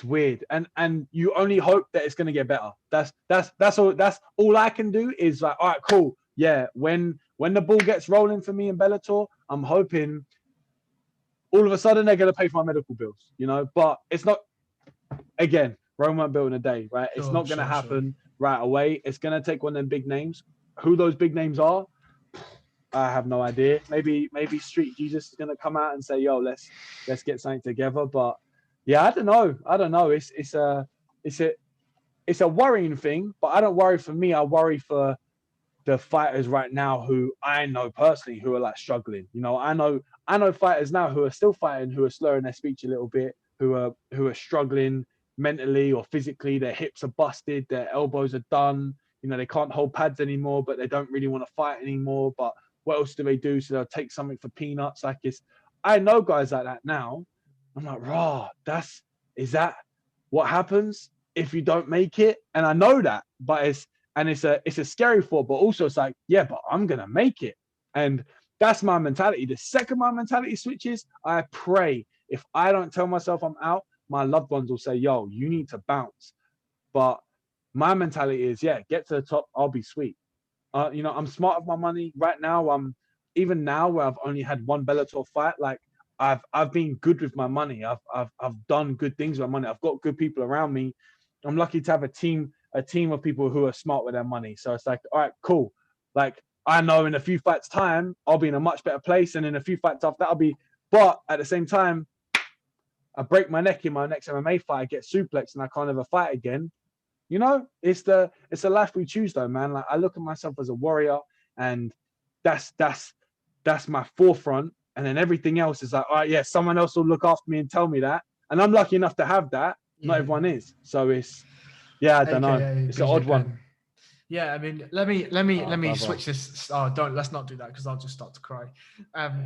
weird, and you only hope that it's gonna get better. That's all I can do is like, all right, cool. Yeah, when the ball gets rolling for me in Bellator, I'm hoping all of a sudden they're going to pay for my medical bills, you know. But it's not, again, Rome weren't built in a day, right? It's not going to happen right away. It's going to take one of them big names. Who those big names are, I have no idea. Maybe Street Jesus is going to come out and say, yo, let's get something together. But yeah, I don't know. It's a worrying thing, but I don't worry for me. I worry for the fighters right now who I know personally who are like struggling. You know, I know fighters now who are still fighting, who are slurring their speech a little bit, who are struggling mentally or physically. Their hips are busted, their elbows are done. You know, they can't hold pads anymore, but they don't really want to fight anymore. But what else do they do? So they'll take something for peanuts. Like I know guys like that now. I'm like, raw, is that what happens if you don't make it? And I know that, but it's a scary thought, but also it's like, yeah, but I'm gonna make it. And that's my mentality. The second my mentality switches, I pray if I don't tell myself I'm out, my loved ones will say, yo, you need to bounce. But my mentality is, yeah, get to the top, I'll be sweet. You know, I'm smart with my money right now. Even now where I've only had one Bellator fight, like I've been good with my money. I've done good things with my money. I've got good people around me. I'm lucky to have a team of people who are smart with their money. So it's like, all right, cool. Like I know in a few fights time I'll be in a much better place, and in a few fights after that I'll be. But at the same time, I break my neck in my next MMA fight, I get suplexed, and I can't ever fight again. You know, it's the life we choose, though, man. Like I look at myself as a warrior, and that's my forefront. And then everything else is like, all right, yeah, someone else will look after me and tell me that. And I'm lucky enough to have that. Not everyone is. So it's, yeah, I don't know. It's an odd one. Yeah, I mean, let me switch this. Oh, let's not do that because I'll just start to cry.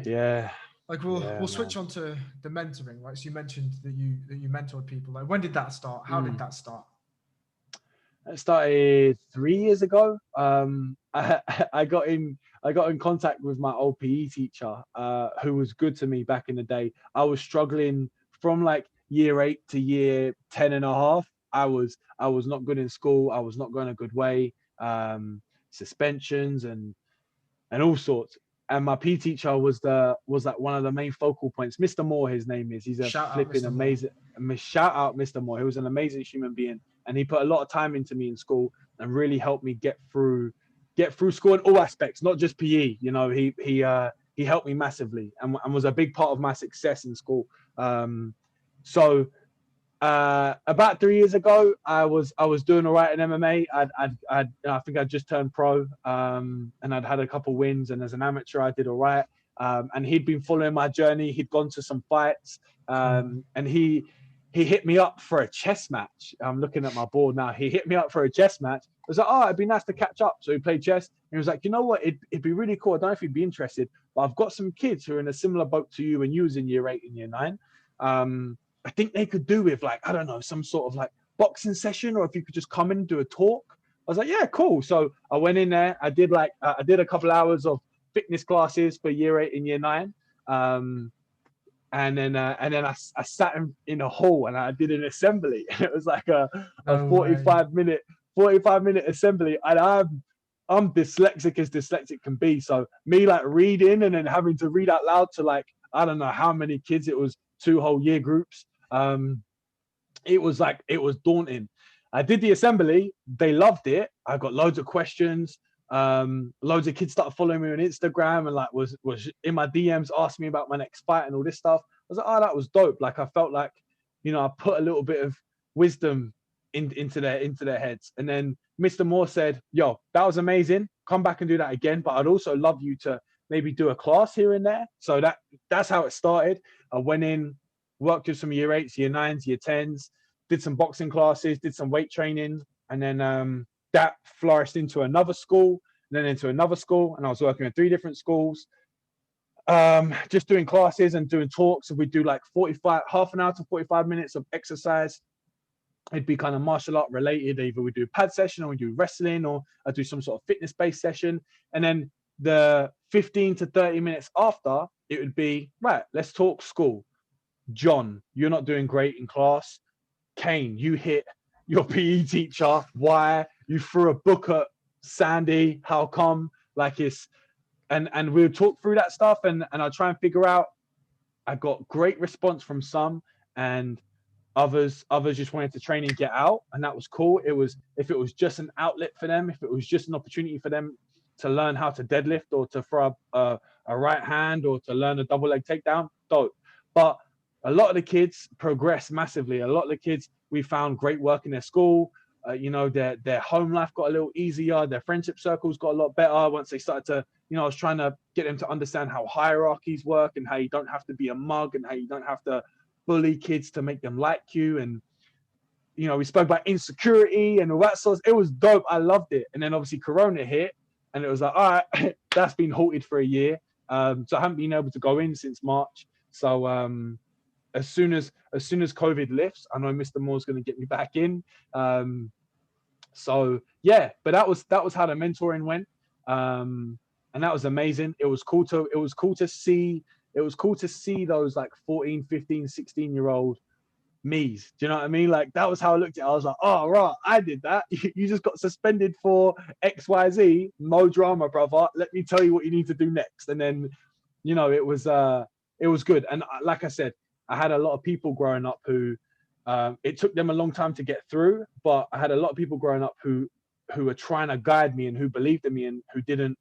Yeah. Like we'll switch on to the mentoring, right? So you mentioned that you mentored people. Like when did that start? How did that start? It started 3 years ago. I got in contact with my old PE teacher, who was good to me back in the day. I was struggling from like year 8 to year 10 and a half. I was not good in school. I was not going a good way. Suspensions and all sorts. And my PE teacher was like one of the main focal points. Mr. Moore, his name is. He's a flipping amazing. Shout out Mr. Moore. He was an amazing human being, and he put a lot of time into me in school and really helped me get through school in all aspects, not just PE. You know, he helped me massively and was a big part of my success in school. So about 3 years ago, I was doing all right in MMA. I think I just turned pro, and I'd had a couple wins. And as an amateur, I did all right. And he'd been following my journey. He'd gone to some fights, and he hit me up for a chess match. I'm looking at my board now. He hit me up for a chess match. I was like, oh, it'd be nice to catch up. So we played chess. And he was like, you know what? It'd be really cool. I don't know if you'd be interested, but I've got some kids who are in a similar boat to you when you was in year 8 and year 9. I think they could do with like, I don't know, some sort of like boxing session, or if you could just come in and do a talk. I was like, yeah, cool. So I went in there. I did a couple hours of fitness classes for year 8 and year 9. And then I sat in a hall and I did an assembly. And it was like a 45 minute assembly. And I'm dyslexic as dyslexic can be. So me like reading and then having to read out loud to like, I don't know how many kids. It was 2 whole year groups. It was daunting. I did the assembly. They loved it. I got loads of questions. Loads of kids started following me on Instagram and like was in my DMs asking me about my next fight and all this stuff. I was like, oh, that was dope. Like I felt like, you know, I put a little bit of wisdom into their heads. And then Mr. Moore said, yo, that was amazing. Come back and do that again. But I'd also love you to maybe do a class here and there. So that's how it started. I went in, worked with some year 8s, year 9s, year 10s, did some boxing classes, did some weight training. And then that flourished into another school, and then into another school. And I was working in 3 different schools, just doing classes and doing talks. So we do like half an hour to 45 minutes of exercise. It'd be kind of martial art related. Either we do a pad session or we do wrestling, or I do some sort of fitness-based session. And then the 15 to 30 minutes after, it would be, right, let's talk school. John, you're not doing great in class. Kane, you hit your PE teacher. Why? You threw a book at Sandy. How come? Like and we'll talk through that stuff and I'll try and figure out. I got great response from some, and others just wanted to train and get out, and that was cool. If it was just an outlet for them, if it was just an opportunity for them to learn how to deadlift or to throw a right hand or to learn a double leg takedown, dope. But a lot of the kids progressed massively. A lot of the kids, we found great work in their school. You know, their home life got a little easier. Their friendship circles got a lot better once they started to, you know, I was trying to get them to understand how hierarchies work and how you don't have to be a mug and how you don't have to bully kids to make them like you. And, you know, we spoke about insecurity and all that sort of, it was dope. I loved it. And then obviously Corona hit and it was like, all right, that's been halted for a year. So I haven't been able to go in since March. So as soon as COVID lifts, I know Mr. Moore's going to get me back in. So yeah, but that was how the mentoring went. And that was amazing. It was cool to see those like 14, 15, 16-year-old me's. Do you know what I mean? Like that was how I looked at it. I was like, oh right, I did that. You just got suspended for XYZ. No drama, brother. Let me tell you what you need to do next. And then, you know, it was good. And like I said, I had a lot of people growing up who it took them a long time to get through, but I had a lot of people growing up who were trying to guide me and who believed in me and who didn't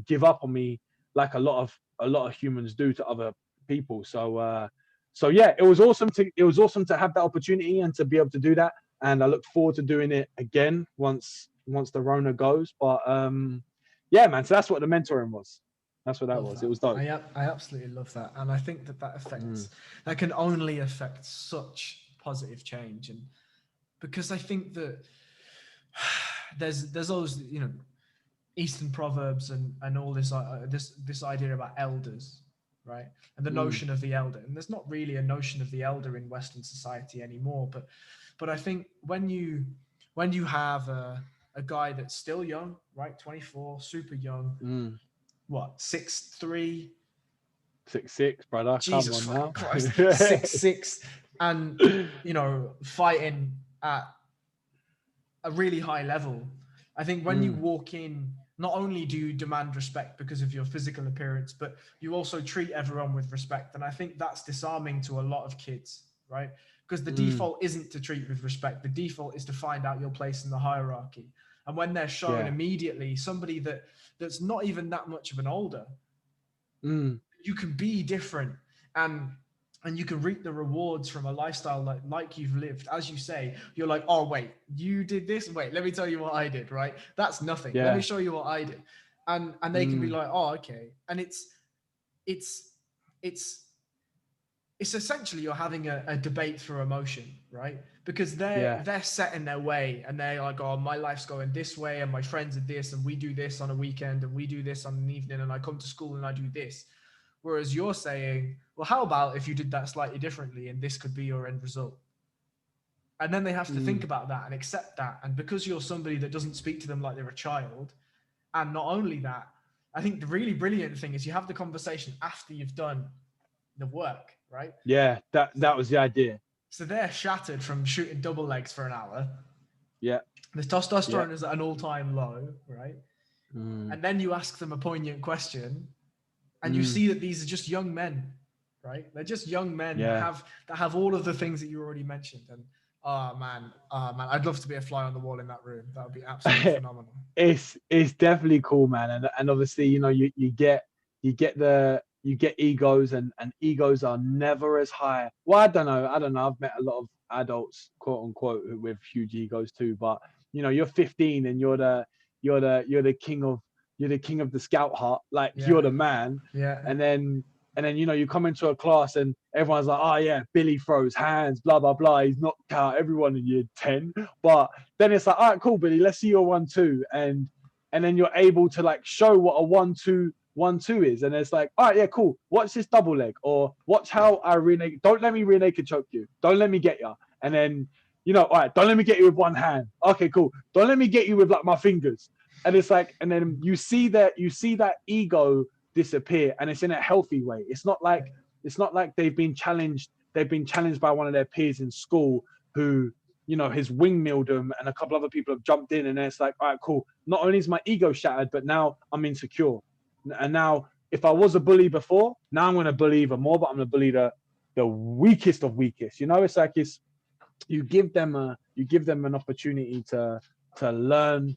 give up on me like a lot of humans do to other people. So yeah, it was awesome to have that opportunity and to be able to do that. And I look forward to doing it again once the Rona goes. But yeah, man. So that's what the mentoring was. That's what that was. It was dope. I absolutely love that, and I think that affects that can only affect such positive change, and because I think that there's always, you know, Eastern proverbs and all this this idea about elders, right? And the notion of the elder, and there's not really a notion of the elder in Western society anymore. But I think when you have a guy that's still young, right, 24, super young, what, 6'3", 6'6", brother. Jesus come on now. Christ, 6'6", and you know, fighting at a really high level. I think when you walk in, not only do you demand respect because of your physical appearance, but you also treat everyone with respect. And I think that's disarming to a lot of kids, right? Because the default isn't to treat with respect. The default is to find out your place in the hierarchy. And when they're shown immediately somebody that's not even that much of an older, you can be different and you can reap the rewards from a lifestyle like you've lived. As you say, you're like, oh wait, you did this? Wait, let me tell you what I did, right? That's nothing. Let me show you what I did. And they can be like, oh, okay. And it's essentially you're having a debate through emotion, right? Because they're set in their way and they're like, oh, my life's going this way and my friends are this and we do this on a weekend and we do this on an evening and I come to school and I do this. Whereas you're saying, well, how about if you did that slightly differently and this could be your end result? And then they have to think about that and accept that. And because you're somebody that doesn't speak to them like they're a child, and not only that, I think the really brilliant thing is you have the conversation after you've done the work, right? Yeah, that was the idea. So they're shattered from shooting double legs for an hour. Yeah. The testosterone is at an all-time low, right? And then you ask them a poignant question, and you see that these are just young men, right? They're just young men that have all of the things that you already mentioned. And oh man, I'd love to be a fly on the wall in that room. That would be absolutely phenomenal. It's definitely cool, man. And obviously, you know, you get egos, and egos are never as high. Well, I don't know. I've met a lot of adults, quote unquote, with huge egos too. But you know, you're 15 and you're the king of the scout hut. Like you're the man. Yeah. And then you know, you come into a class and everyone's like, oh yeah, Billy throws hands, blah blah blah. He's knocked out everyone in year 10. But then it's like, all right, cool, Billy, let's see your 1-2, and then you're able to like show what a 1-2 is, and it's like, all right, yeah, cool. Watch this double leg, or watch how I rear naked. Don't let me rear naked choke you. Don't let me get you. And then, you know, all right, don't let me get you with one hand. Okay, cool. Don't let me get you with like my fingers. And it's like, and then you see that ego disappear, and it's in a healthy way. It's not like they've been challenged by one of their peers in school who, you know, has windmilled them, and a couple other people have jumped in, and it's like, all right, cool. Not only is my ego shattered, but now I'm insecure. And now, if I was a bully before, now I'm going to bully even more, but I'm going to bully the weakest of weakest. You know, it's like you give them an opportunity to learn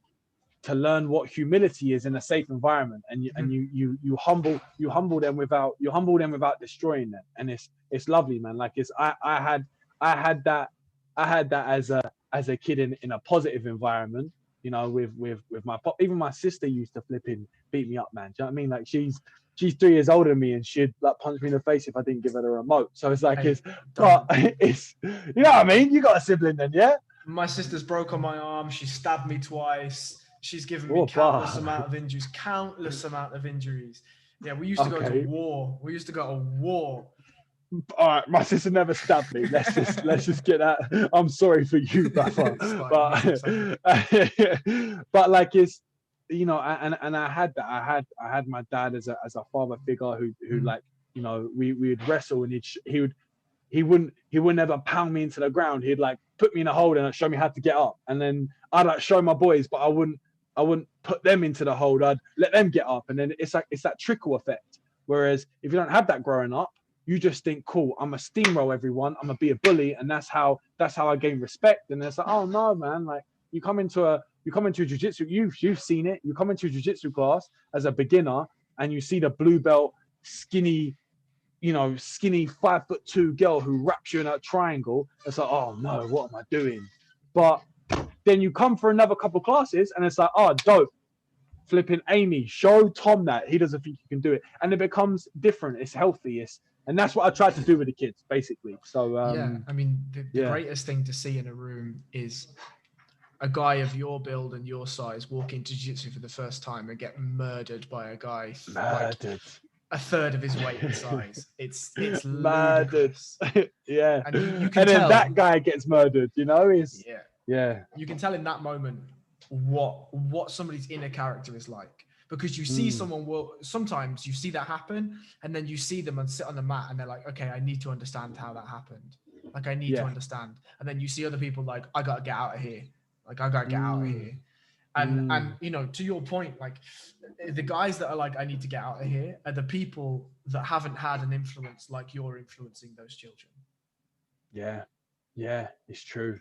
what humility is in a safe environment, and you humble them without destroying them, and it's lovely, man. Like I had that as a kid in a positive environment, you know, with my pop. Even my sister used to flipping beat me up, man. Do you know what I mean? Like she's 3 years older than me, and she'd like punch me in the face if I didn't give her the remote. So it's like Hey, but don't. it's, you know what I mean? You got a sibling then, yeah? My sister's broke on my arm. She stabbed me twice. She's given me Oh, countless bah. amount of injuries. Countless amount of injuries. Yeah, we used to go to Okay. war. We used to go to war. All right, my sister never stabbed me. Let's just get that. I'm sorry for you, brother. It's fine. But like it's, you know, and I had that. I had my dad as a father figure who Mm. like, you know, we would wrestle, and he wouldn't ever pound me into the ground. He'd like put me in a hold and show me how to get up, and then I'd like show my boys, but I wouldn't put them into the hold. I'd let them get up, and then it's that trickle effect. Whereas if you don't have that growing up, you just think, cool, I'm a steamroll everyone, I'm gonna be a bully, and that's how I gain respect. And it's like, oh no, man, like you come into a jiu-jitsu, you've seen it. You come into a jiu-jitsu class as a beginner, and you see the blue belt, skinny 5'2" girl who wraps you in a triangle. It's like, oh no, what am I doing? But then you come for another couple classes, and it's like, oh, dope. Flipping Amy, show Tom that he doesn't think you can do it, and it becomes different. It's healthy. And that's what I tried to do with the kids, basically. So Yeah, I mean, the yeah, greatest thing to see in a room is a guy of your build and your size walk into jiu-jitsu for the first time and get murdered by a guy like murdered, a third of his weight and size. It's murdered. ludicrous. Yeah, And you can and then tell. that guy gets murdered. You know, is Yeah, yeah, you can tell in that moment what somebody's inner character is like, because you see someone sometimes you see that happen, and then you see them and sit on the mat and they're like, okay, I need to understand how that happened. Like I need to yeah, understand. And then you see other people like, I gotta get out of here. Like I gotta get out of here. And you know, to your point, like the guys that are like, I need to get out of here are the people that haven't had an influence like you're influencing those children. yeah, yeah. It's true.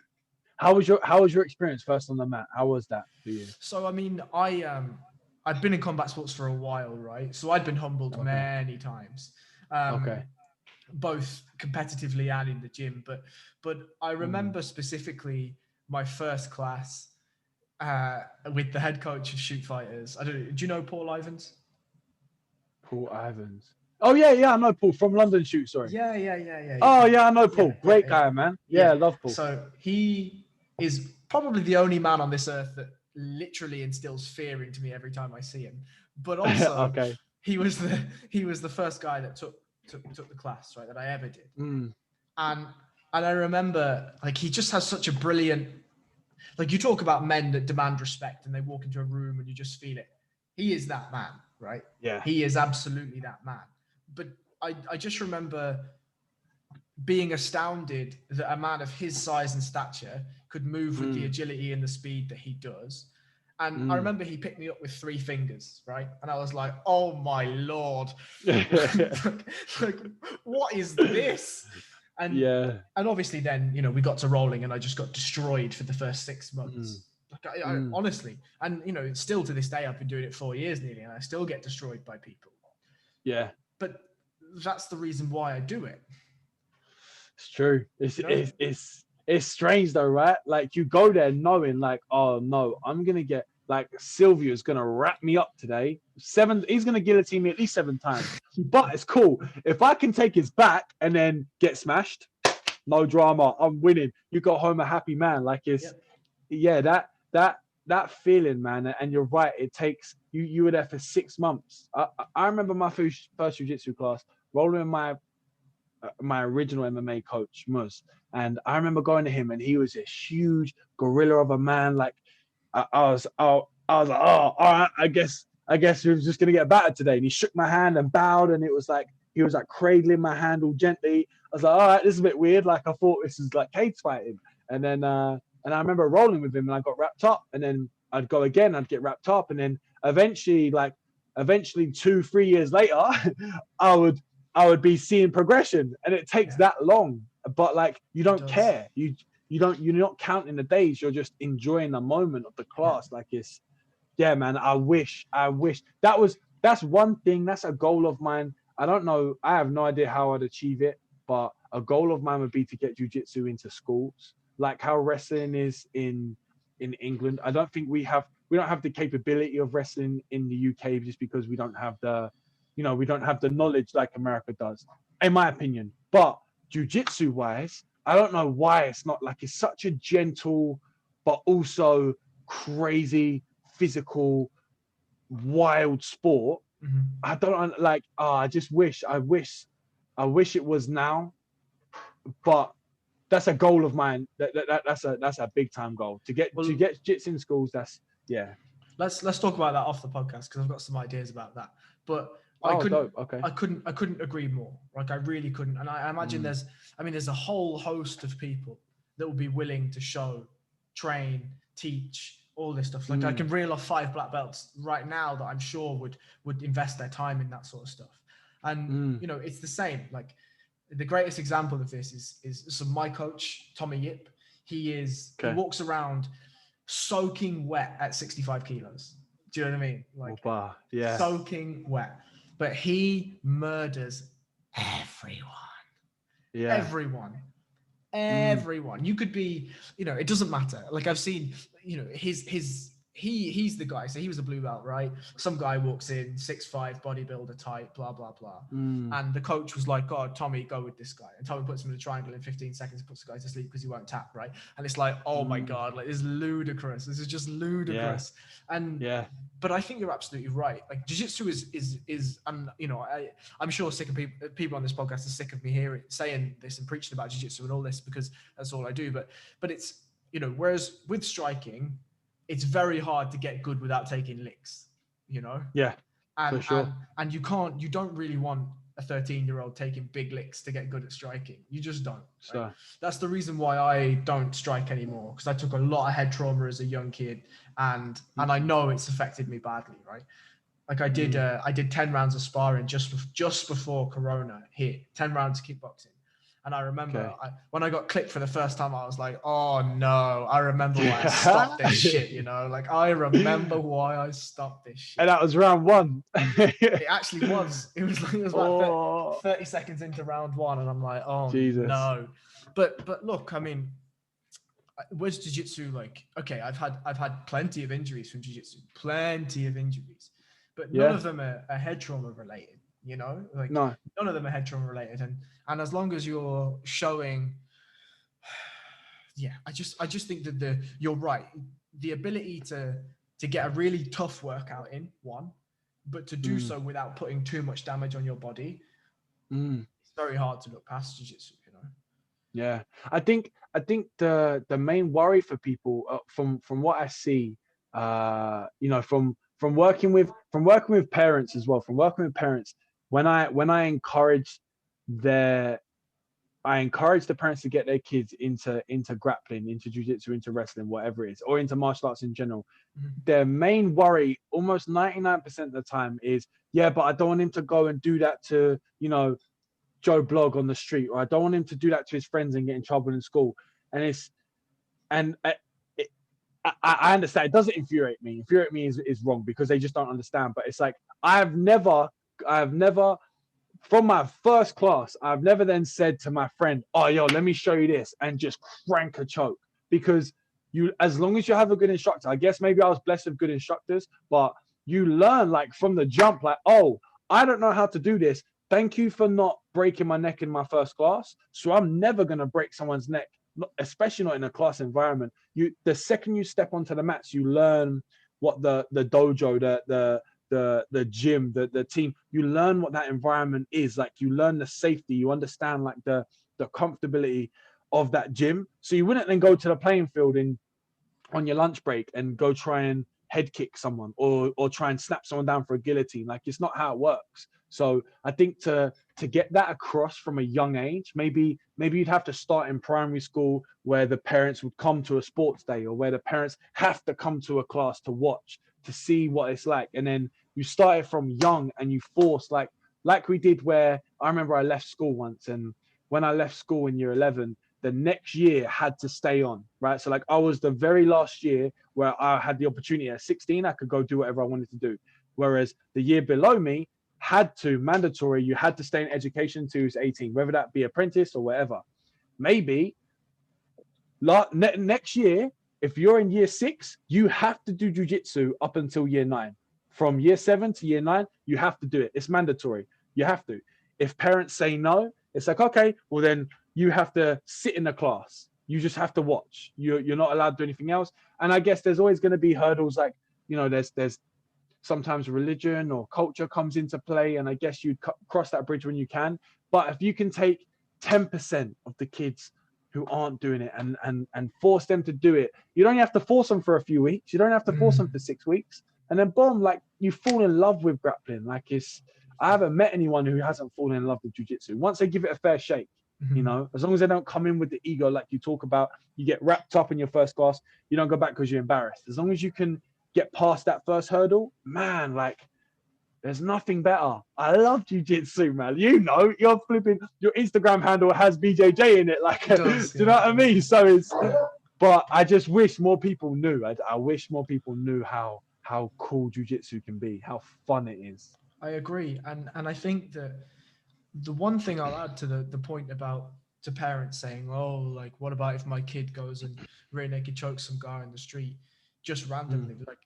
How was your experience first on the mat? How was that for you? So I mean, I'd been in combat sports for a while, right? So I'd been humbled Okay, many times, okay. both competitively and in the gym. But I Mm. remember specifically my first class with the head coach of Shoot Fighters. I don't. Do you know Paul Ivans? Paul Ivans. Oh yeah, yeah, I know Paul from London Shoot. Sorry. Oh Yeah. yeah, I know Yeah, Paul. yeah, Great yeah, guy, man. Yeah, yeah. I love Paul. So he is probably the only man on this earth that literally instills fear into me every time I see him. But also, Okay. he was the first guy that took the class, right, that I ever did. Mm. And I remember, like, he just has such a brilliant, like, you talk about men that demand respect and they walk into a room and you just feel it. He is that man, right? Yeah. He is absolutely that man. But I just remember being astounded that a man of his size and stature could move with the agility and the speed that he does. And I remember he picked me up with 3 fingers, right? And I was like, oh my Lord. like, what is this? And Yeah. and obviously then, you know, we got to rolling and I just got destroyed for the first 6 months. Like I honestly, and you know, still to this day, I've been doing it 4 years nearly, and I still get destroyed by people. Yeah. But that's the reason why I do it. It's true. It's You know? it's strange though, right? Like you go there knowing like, oh no, I'm gonna get like Sylvia's gonna wrap me up today. He's gonna guillotine me at least 7 times. But it's cool. If I can take his back and then get smashed, no drama. I'm winning. You go home a happy man. Like it's yeah, that feeling, man. And you're right. It takes you were there for 6 months. I remember my first jiu-jitsu class, rolling with my original MMA coach, Muz. And I remember going to him and he was a huge gorilla of a man. Like I was like, oh, all right, I guess we were just gonna get battered today. And he shook my hand and bowed, and it was like he was like cradling my hand all gently. I was like, all right, this is a bit weird. Like I thought this is like cage fighting. And then and I remember rolling with him and I got wrapped up, and then I'd go again, I'd get wrapped up, and then eventually 2-3 years later, I would be seeing progression, and it takes that long. But like you don't care. You're not counting the days. You're just enjoying the moment of the class. Like it's man. I wish that's one thing. That's a goal of mine. I don't know. I have no idea how I'd achieve it, but a goal of mine would be to get jiu-jitsu into schools. like how wrestling is in England. I don't think we don't have the capability of wrestling in the UK just because we don't have the, we don't have the knowledge like America does, in my opinion. But jiu-jitsu wise, I don't know why it's not like, it's such a gentle but also crazy physical wild sport. Mhm. I don't like. I just wish. I wish it was now. But that's a goal of mine. That's a big time goal to get Well, jits in schools. That's yeah. let's talk about that off the podcast because I've got some ideas about that. But Oh, dope. Okay. I couldn't agree more. Like I really couldn't. And I imagine there's a whole host of people that will be willing to show, train, teach, all this stuff. Like I can reel off 5 black belts right now that I'm sure would invest their time in that sort of stuff. And it's the same. Like the greatest example of this is my coach, Tommy Yip. He walks around soaking wet at 65 kilos. Do you know what I mean? Like Opa, yeah. soaking wet. But he murders everyone. Yeah. Everyone. You could be, it doesn't matter. Like I've seen, he's the guy. So he was a blue belt, right? Some guy walks in, 6'5", bodybuilder type, blah, blah, blah. And the coach was like, God, Tommy, go with this guy. And Tommy puts him in a triangle in 15 seconds, puts the guy to sleep because he won't tap, right? And it's like, oh my God, like this is ludicrous. This is just ludicrous. Yeah. And but I think you're absolutely right. Like jiu-jitsu is and I'm sure sick of people on this podcast are sick of me saying this and preaching about jiu-jitsu and all this because that's all I do. But it's, whereas with striking, it's very hard to get good without taking licks, Yeah, and, for sure. And you don't really want a 13-year-old taking big licks to get good at striking. You just don't. Right? So, that's the reason why I don't strike anymore, because I took a lot of head trauma as a young kid, and I know it's affected me badly, right? Like I did 10 rounds of sparring just before Corona hit, 10 rounds of kickboxing. And I remember when I got clipped for the first time, I was like, oh no, I remember why I stopped this shit, Like I remember why I stopped this shit. And that was round 1. It actually was. It was about 30 seconds into round 1. And I'm like, oh Jesus. No. But look, I mean, was jiu-jitsu like, okay, I've had plenty of injuries from jiu-jitsu, but none of them are head trauma related. Like no. None of them are head trauma related, and as long as you're showing, I just think that you're right, the ability to get a really tough workout in one, but to do so without putting too much damage on your body, it's very hard to look past jiu-jitsu. Yeah, I think the main worry for people, from what I see, from working with parents as well, when I encourage the parents to get their kids into grappling, into jiu-jitsu, into wrestling, whatever it is, or into martial arts in general, their main worry almost 99% of the time is, but I don't want him to go and do that to, Joe Blogg on the street, or I don't want him to do that to his friends and get in trouble in school. And I understand it doesn't infuriate me. Infuriate me is wrong, because they just don't understand. But it's like, I've never, from my first class, I've never then said to my friend, oh, yo, let me show you this, and just crank a choke. Because as long as you have a good instructor, I guess maybe I was blessed with good instructors, but you learn like from the jump, like, oh, I don't know how to do this. Thank you for not breaking my neck in my first class. So I'm never going to break someone's neck, especially not in a class environment. The second you step onto the mats, you learn what the dojo, the gym, the team, you learn what that environment is like. You learn the safety, you understand like the comfortability of that gym. So you wouldn't then go to the playing field on your lunch break and go try and head kick someone or try and snap someone down for a guillotine. Like, it's not how it works. So I think to get that across from a young age, maybe you'd have to start in primary school, where the parents would come to a sports day, or where the parents have to come to a class to watch, to see what it's like. And then you start it from young, and you force, like we did, where I remember I left school once, and when I left school in year 11, the next year had to stay on, right? So like, I was the very last year where I had the opportunity at 16, I could go do whatever I wanted to do. Whereas the year below me, mandatory, you had to stay in education till you was 18, whether that be apprentice or whatever. Maybe Next year, if you're in year 6, you have to do jujitsu up until year 9. From year 7 to year 9, you have to do it. It's mandatory. You have to. If parents say no, it's like, okay, well then you have to sit in the class. You just have to watch. You're not allowed to do anything else. And I guess there's always going to be hurdles, like, there's sometimes religion or culture comes into play, and I guess you cross that bridge when you can. But if you can take 10% of the kids who aren't doing it and force them to do it, you don't have to force them for a few weeks. You don't have to force them for 6 weeks, and then boom, like, you fall in love with grappling. Like, I haven't met anyone who hasn't fallen in love with jiu-jitsu once they give it a fair shake. As long as they don't come in with the ego like you talk about, you get wrapped up in your first class, you don't go back because you're embarrassed. As long as you can get past that first hurdle, man, like, there's nothing better. I love jiu-jitsu, man. Your Instagram handle has BJJ in it. Like, do you know what I mean? So but I just wish more people knew. I wish more people knew how cool jiu-jitsu can be, how fun it is. I agree. And I think that the one thing I'll add to the point about to parents saying, oh, like, what about if my kid goes and rear naked chokes some guy in the street just randomly? Like,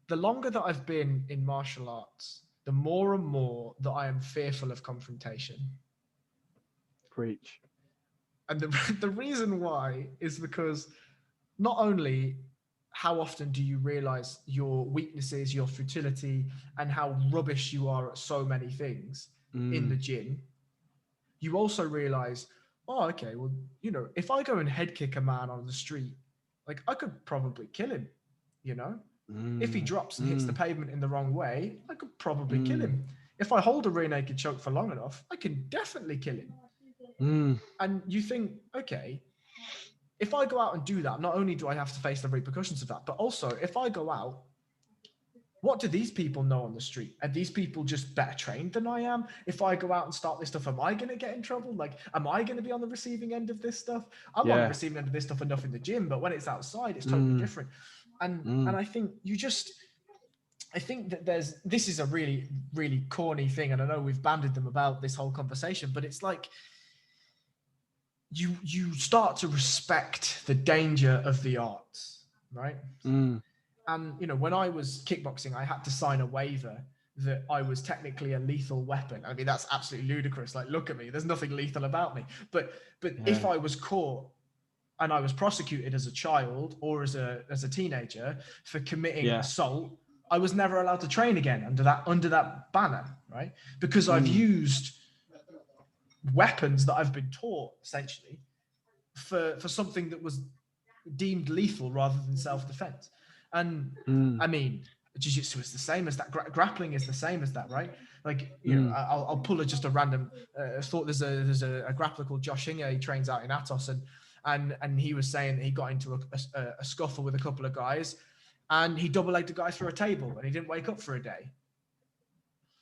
the longer that I've been in martial arts, the more and more that I am fearful of confrontation. Preach. And the reason why is because not only how often do you realize your weaknesses, your futility, and how rubbish you are at so many things in the gym, you also realize, oh, okay, well, if I go and head kick a man on the street, like, I could probably kill him, If he drops and hits the pavement in the wrong way, I could probably kill him. If I hold a rear naked choke for long enough, I can definitely kill him. And you think, okay, if I go out and do that, not only do I have to face the repercussions of that, but also if I go out, what do these people know on the street? Are these people just better trained than I am? If I go out and start this stuff, am I going to get in trouble? Like, am I going to be on the receiving end of this stuff? I'm on the receiving end of this stuff enough in the gym, but when it's outside, it's totally different. And I think I think that this is a really, really corny thing. And I know we've banded them about this whole conversation, but it's like, you start to respect the danger of the arts, right? And, when I was kickboxing, I had to sign a waiver that I was technically a lethal weapon. I mean, that's absolutely ludicrous. Like, look at me. There's nothing lethal about me. But if I was caught and I was prosecuted as a child or as a teenager for committing assault, I was never allowed to train again under that banner, right? Because I've used weapons that I've been taught essentially for something that was deemed lethal rather than self-defense. And I mean, jiu-jitsu is the same as that. Grappling is the same as that, right? Like, I'll pull just a random thought. There's a grappler called Josh Hinger. He trains out in Atos, and he was saying that he got into a scuffle with a couple of guys, and he double-legged a guy through a table, and he didn't wake up for a day.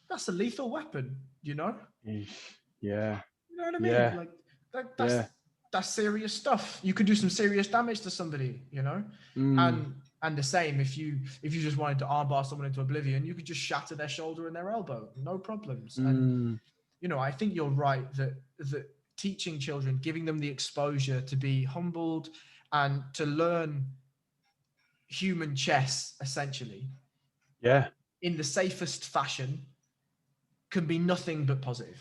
That's a lethal weapon, Yeah. You know what I mean? Like, that's serious stuff. You could do some serious damage to somebody, And the same, if you just wanted to armbar someone into oblivion, you could just shatter their shoulder and their elbow, no problems. And I think you're right that teaching children, giving them the exposure to be humbled and to learn human chess, essentially, in the safest fashion, can be nothing but positive.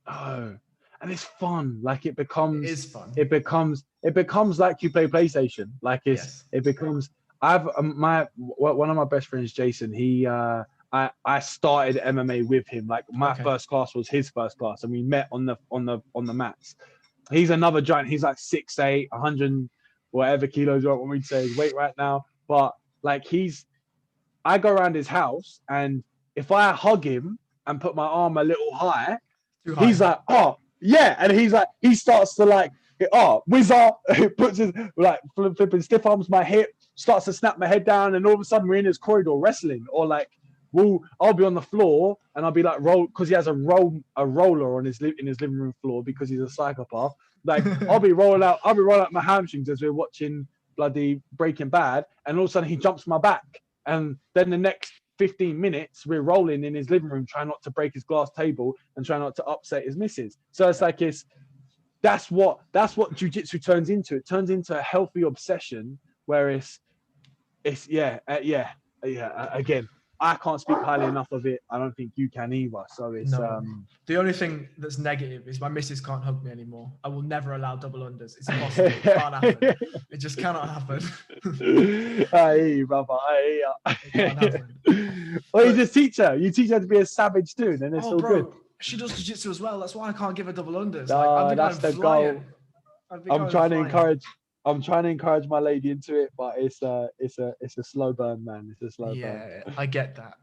Oh, and it's fun. Like, it is fun. It becomes like you play PlayStation. Like, it becomes. I've one of my best friends, Jason. I started MMA with him. Like, my first class was his first class, and we met on the mats. He's another giant. He's like 6'8", 100 whatever kilos, what we'd say his weight right now. But like, I go around his house, and if I hug him and put my arm a little high, he's like, oh yeah, and he starts to like, oh, whizzer, puts his like flipping stiff arms my hip, starts to snap my head down, and all of a sudden we're in his corridor wrestling, or like, I'll be on the floor and I'll be like because he has a roller on in his living room floor because he's a psychopath. Like, I'll be rolling out my hamstrings as we're watching bloody Breaking Bad, and all of a sudden he jumps my back, and then the next 15 minutes we're rolling in his living room, trying not to break his glass table and trying not to upset his missus. So it's like, that's what jiu-jitsu turns into. It turns into a healthy obsession where again, I can't speak highly enough of it. I don't think you can either. So it's No. The only thing that's negative is my missus can't hug me anymore. I will never allow double unders. It's impossible. It can't happen. It just cannot happen. I hear you, brother. I It can't hear happen. you. Or you But, just teach her. You teach her to be a savage too, then it's oh, all good. bro, she does jiu-jitsu as well. That's why I can't give her double unders. Like, I'd No, be going that's the flying. goal. I'd be I'm going trying to flying. encourage. I'm trying to encourage my lady into it, but it's a slow burn, man. It's a slow burn. Yeah, I get that.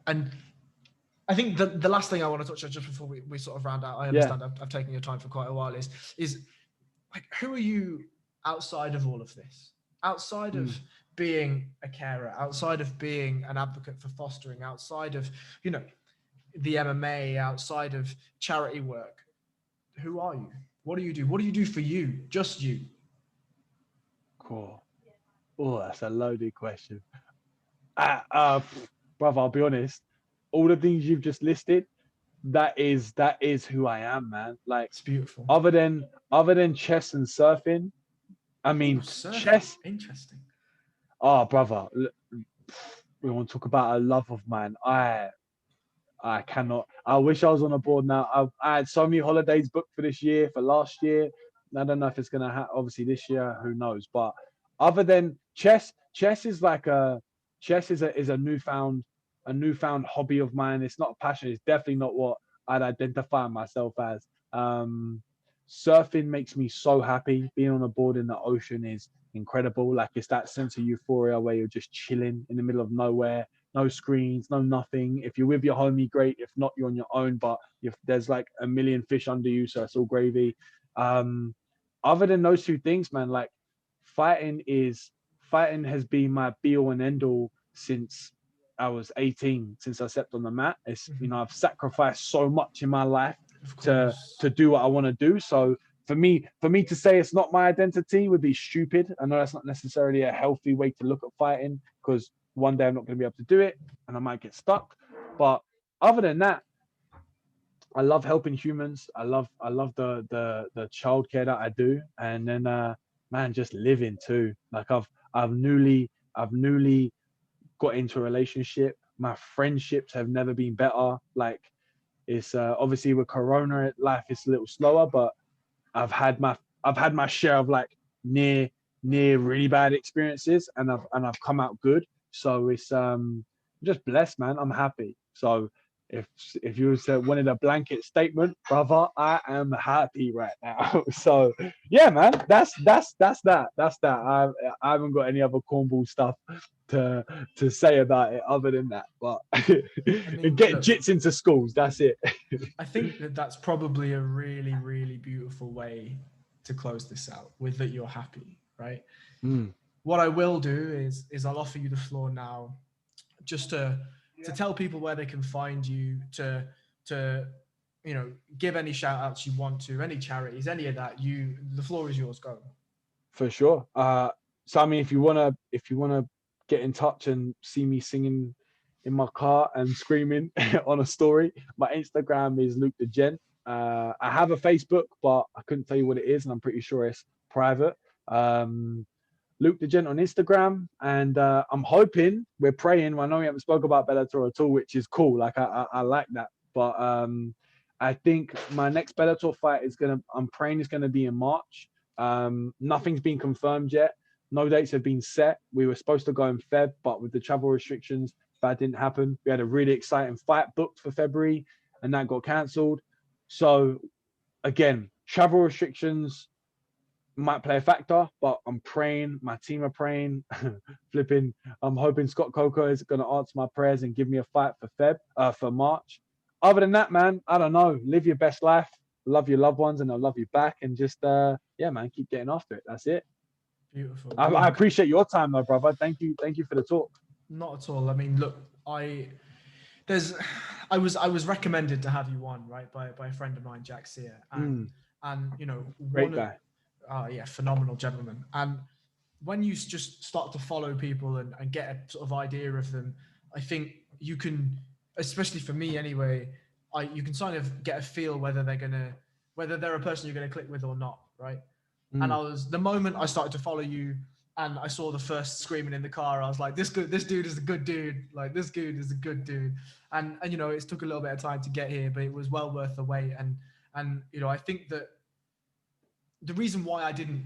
And I think the last thing I want to touch on just before we sort of round out, I understand I've taken your time for quite a while, is like, who are you outside of all of this? Outside of being a carer, outside of being an advocate for fostering, outside of, you know, the MMA, outside of charity work, who are you? What do you do? What do you do for you? Just you? Cool. Oh, that's a loaded question. Brother, I'll be honest. All the things you've just listed, that is who I am, man. Like, It's beautiful. other than chess and surfing, I mean, Surfing. chess. Interesting. Oh, brother, we want to talk about a love of mine. I cannot. I wish I was on a board now. I had so many holidays booked for this year, for last year. I don't know if it's gonna happen. Obviously, this year, who knows? But other than chess, chess is a newfound hobby of mine. It's not a passion. It's definitely not what I'd identify myself as. Surfing makes me so happy. Being on a board in the ocean is incredible. Like, it's that sense of euphoria where you're just chilling in the middle of nowhere. No screens, no nothing. If you're with your homie, great. If not, you're on your own. But if there's like a million fish under you, so it's all gravy. Other than those two things, man, like, fighting has been my be all and end all since I was 18, since I stepped on the mat. It's, I've sacrificed so much in my life to do what I want to do. So for me to say it's not my identity would be stupid. I know that's not necessarily a healthy way to look at fighting, because one day I'm not going to be able to do it and I might get stuck. But other than that, I love helping humans. I love the childcare that I do, and then man, just living too. Like, I've newly got into a relationship. My friendships have never been better. Like, it's obviously with Corona, life is a little slower, but I've had my share of like near really bad experiences, and I've come out good. So it's just blessed, man. I'm happy. So if you wanted a blanket statement, brother, I am happy right now. So yeah, man, that's that. I haven't got any other cornball stuff to say about it other than that. But get jits into schools. That's it. I think that's probably a really, really beautiful way to close this out, with that you're happy, right? What I will do is I'll offer you the floor now, just to tell people where they can find you, to give any shout outs you want to, any charities, any of that. The floor is yours. Go. For sure. So I mean, if you wanna get in touch and see me singing in my car and screaming on a story, my Instagram is Luke the Gent. I have a Facebook, but I couldn't tell you what it is, and I'm pretty sure it's private. Luke the Gent on Instagram, and I'm hoping, we're praying. I know we haven't spoke about Bellator at all, which is cool. Like, I like that, but I think my next Bellator fight I'm praying is gonna be in March. Nothing's been confirmed yet. No dates have been set. We were supposed to go in Feb, but with the travel restrictions, that didn't happen. We had a really exciting fight booked for February, and that got cancelled. So again, travel restrictions might play a factor, but I'm praying. My team are praying. Flipping. I'm hoping Scott Coker is going to answer my prayers and give me a fight for March. Other than that, man, I don't know. Live your best life. Love your loved ones, and they'll love you back. And just yeah, man, keep getting after it. That's it. Beautiful. I appreciate your time, my brother. Thank you for the talk. Not at all. I mean, look, I was recommended to have you on, right, by a friend of mine, Jack Sear, and great guy. Yeah, phenomenal gentleman. And when you just start to follow people and get a sort of idea of them, I think you can, especially for me anyway, you can sort of get a feel whether whether they're a person you're going to click with or not, right? Mm. And the moment I started to follow you and I saw the first screaming in the car, I was like, this dude is a good dude. Like, this dude is a good dude. And you know, it took a little bit of time to get here, but it was well worth the wait. And you know, I think that the reason why I didn't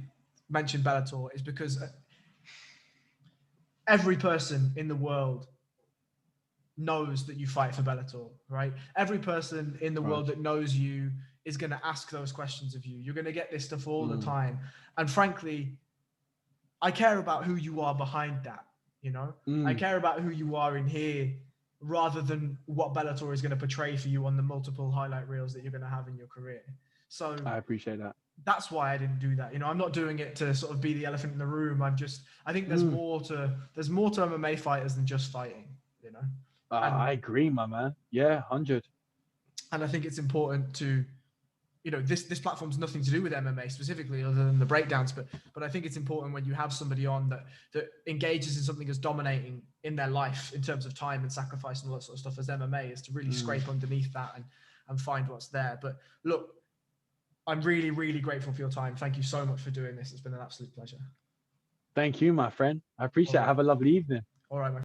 mention Bellator is because every person in the world knows that you fight for Bellator, right? Every person in the world that knows you is going to ask those questions of you. You're going to get this stuff all the time. And frankly, I care about who you are behind that, you know? I care about who you are in here rather than what Bellator is going to portray for you on the multiple highlight reels that you're going to have in your career. So I appreciate that. That's why I didn't do that. You know, I'm not doing it to sort of be the elephant in the room. I think there's more to MMA fighters than just fighting, you know? I agree, my man. Yeah, 100. And I think it's important to, you know, this platform's nothing to do with MMA specifically, other than the breakdowns. But I think it's important when you have somebody on that engages in something as dominating in their life in terms of time and sacrifice and all that sort of stuff as MMA is, to really scrape underneath that and find what's there. But look, I'm really, really grateful for your time. Thank you so much for doing this. It's been an absolute pleasure. Thank you, my friend. I appreciate it. Have a lovely evening. All right, my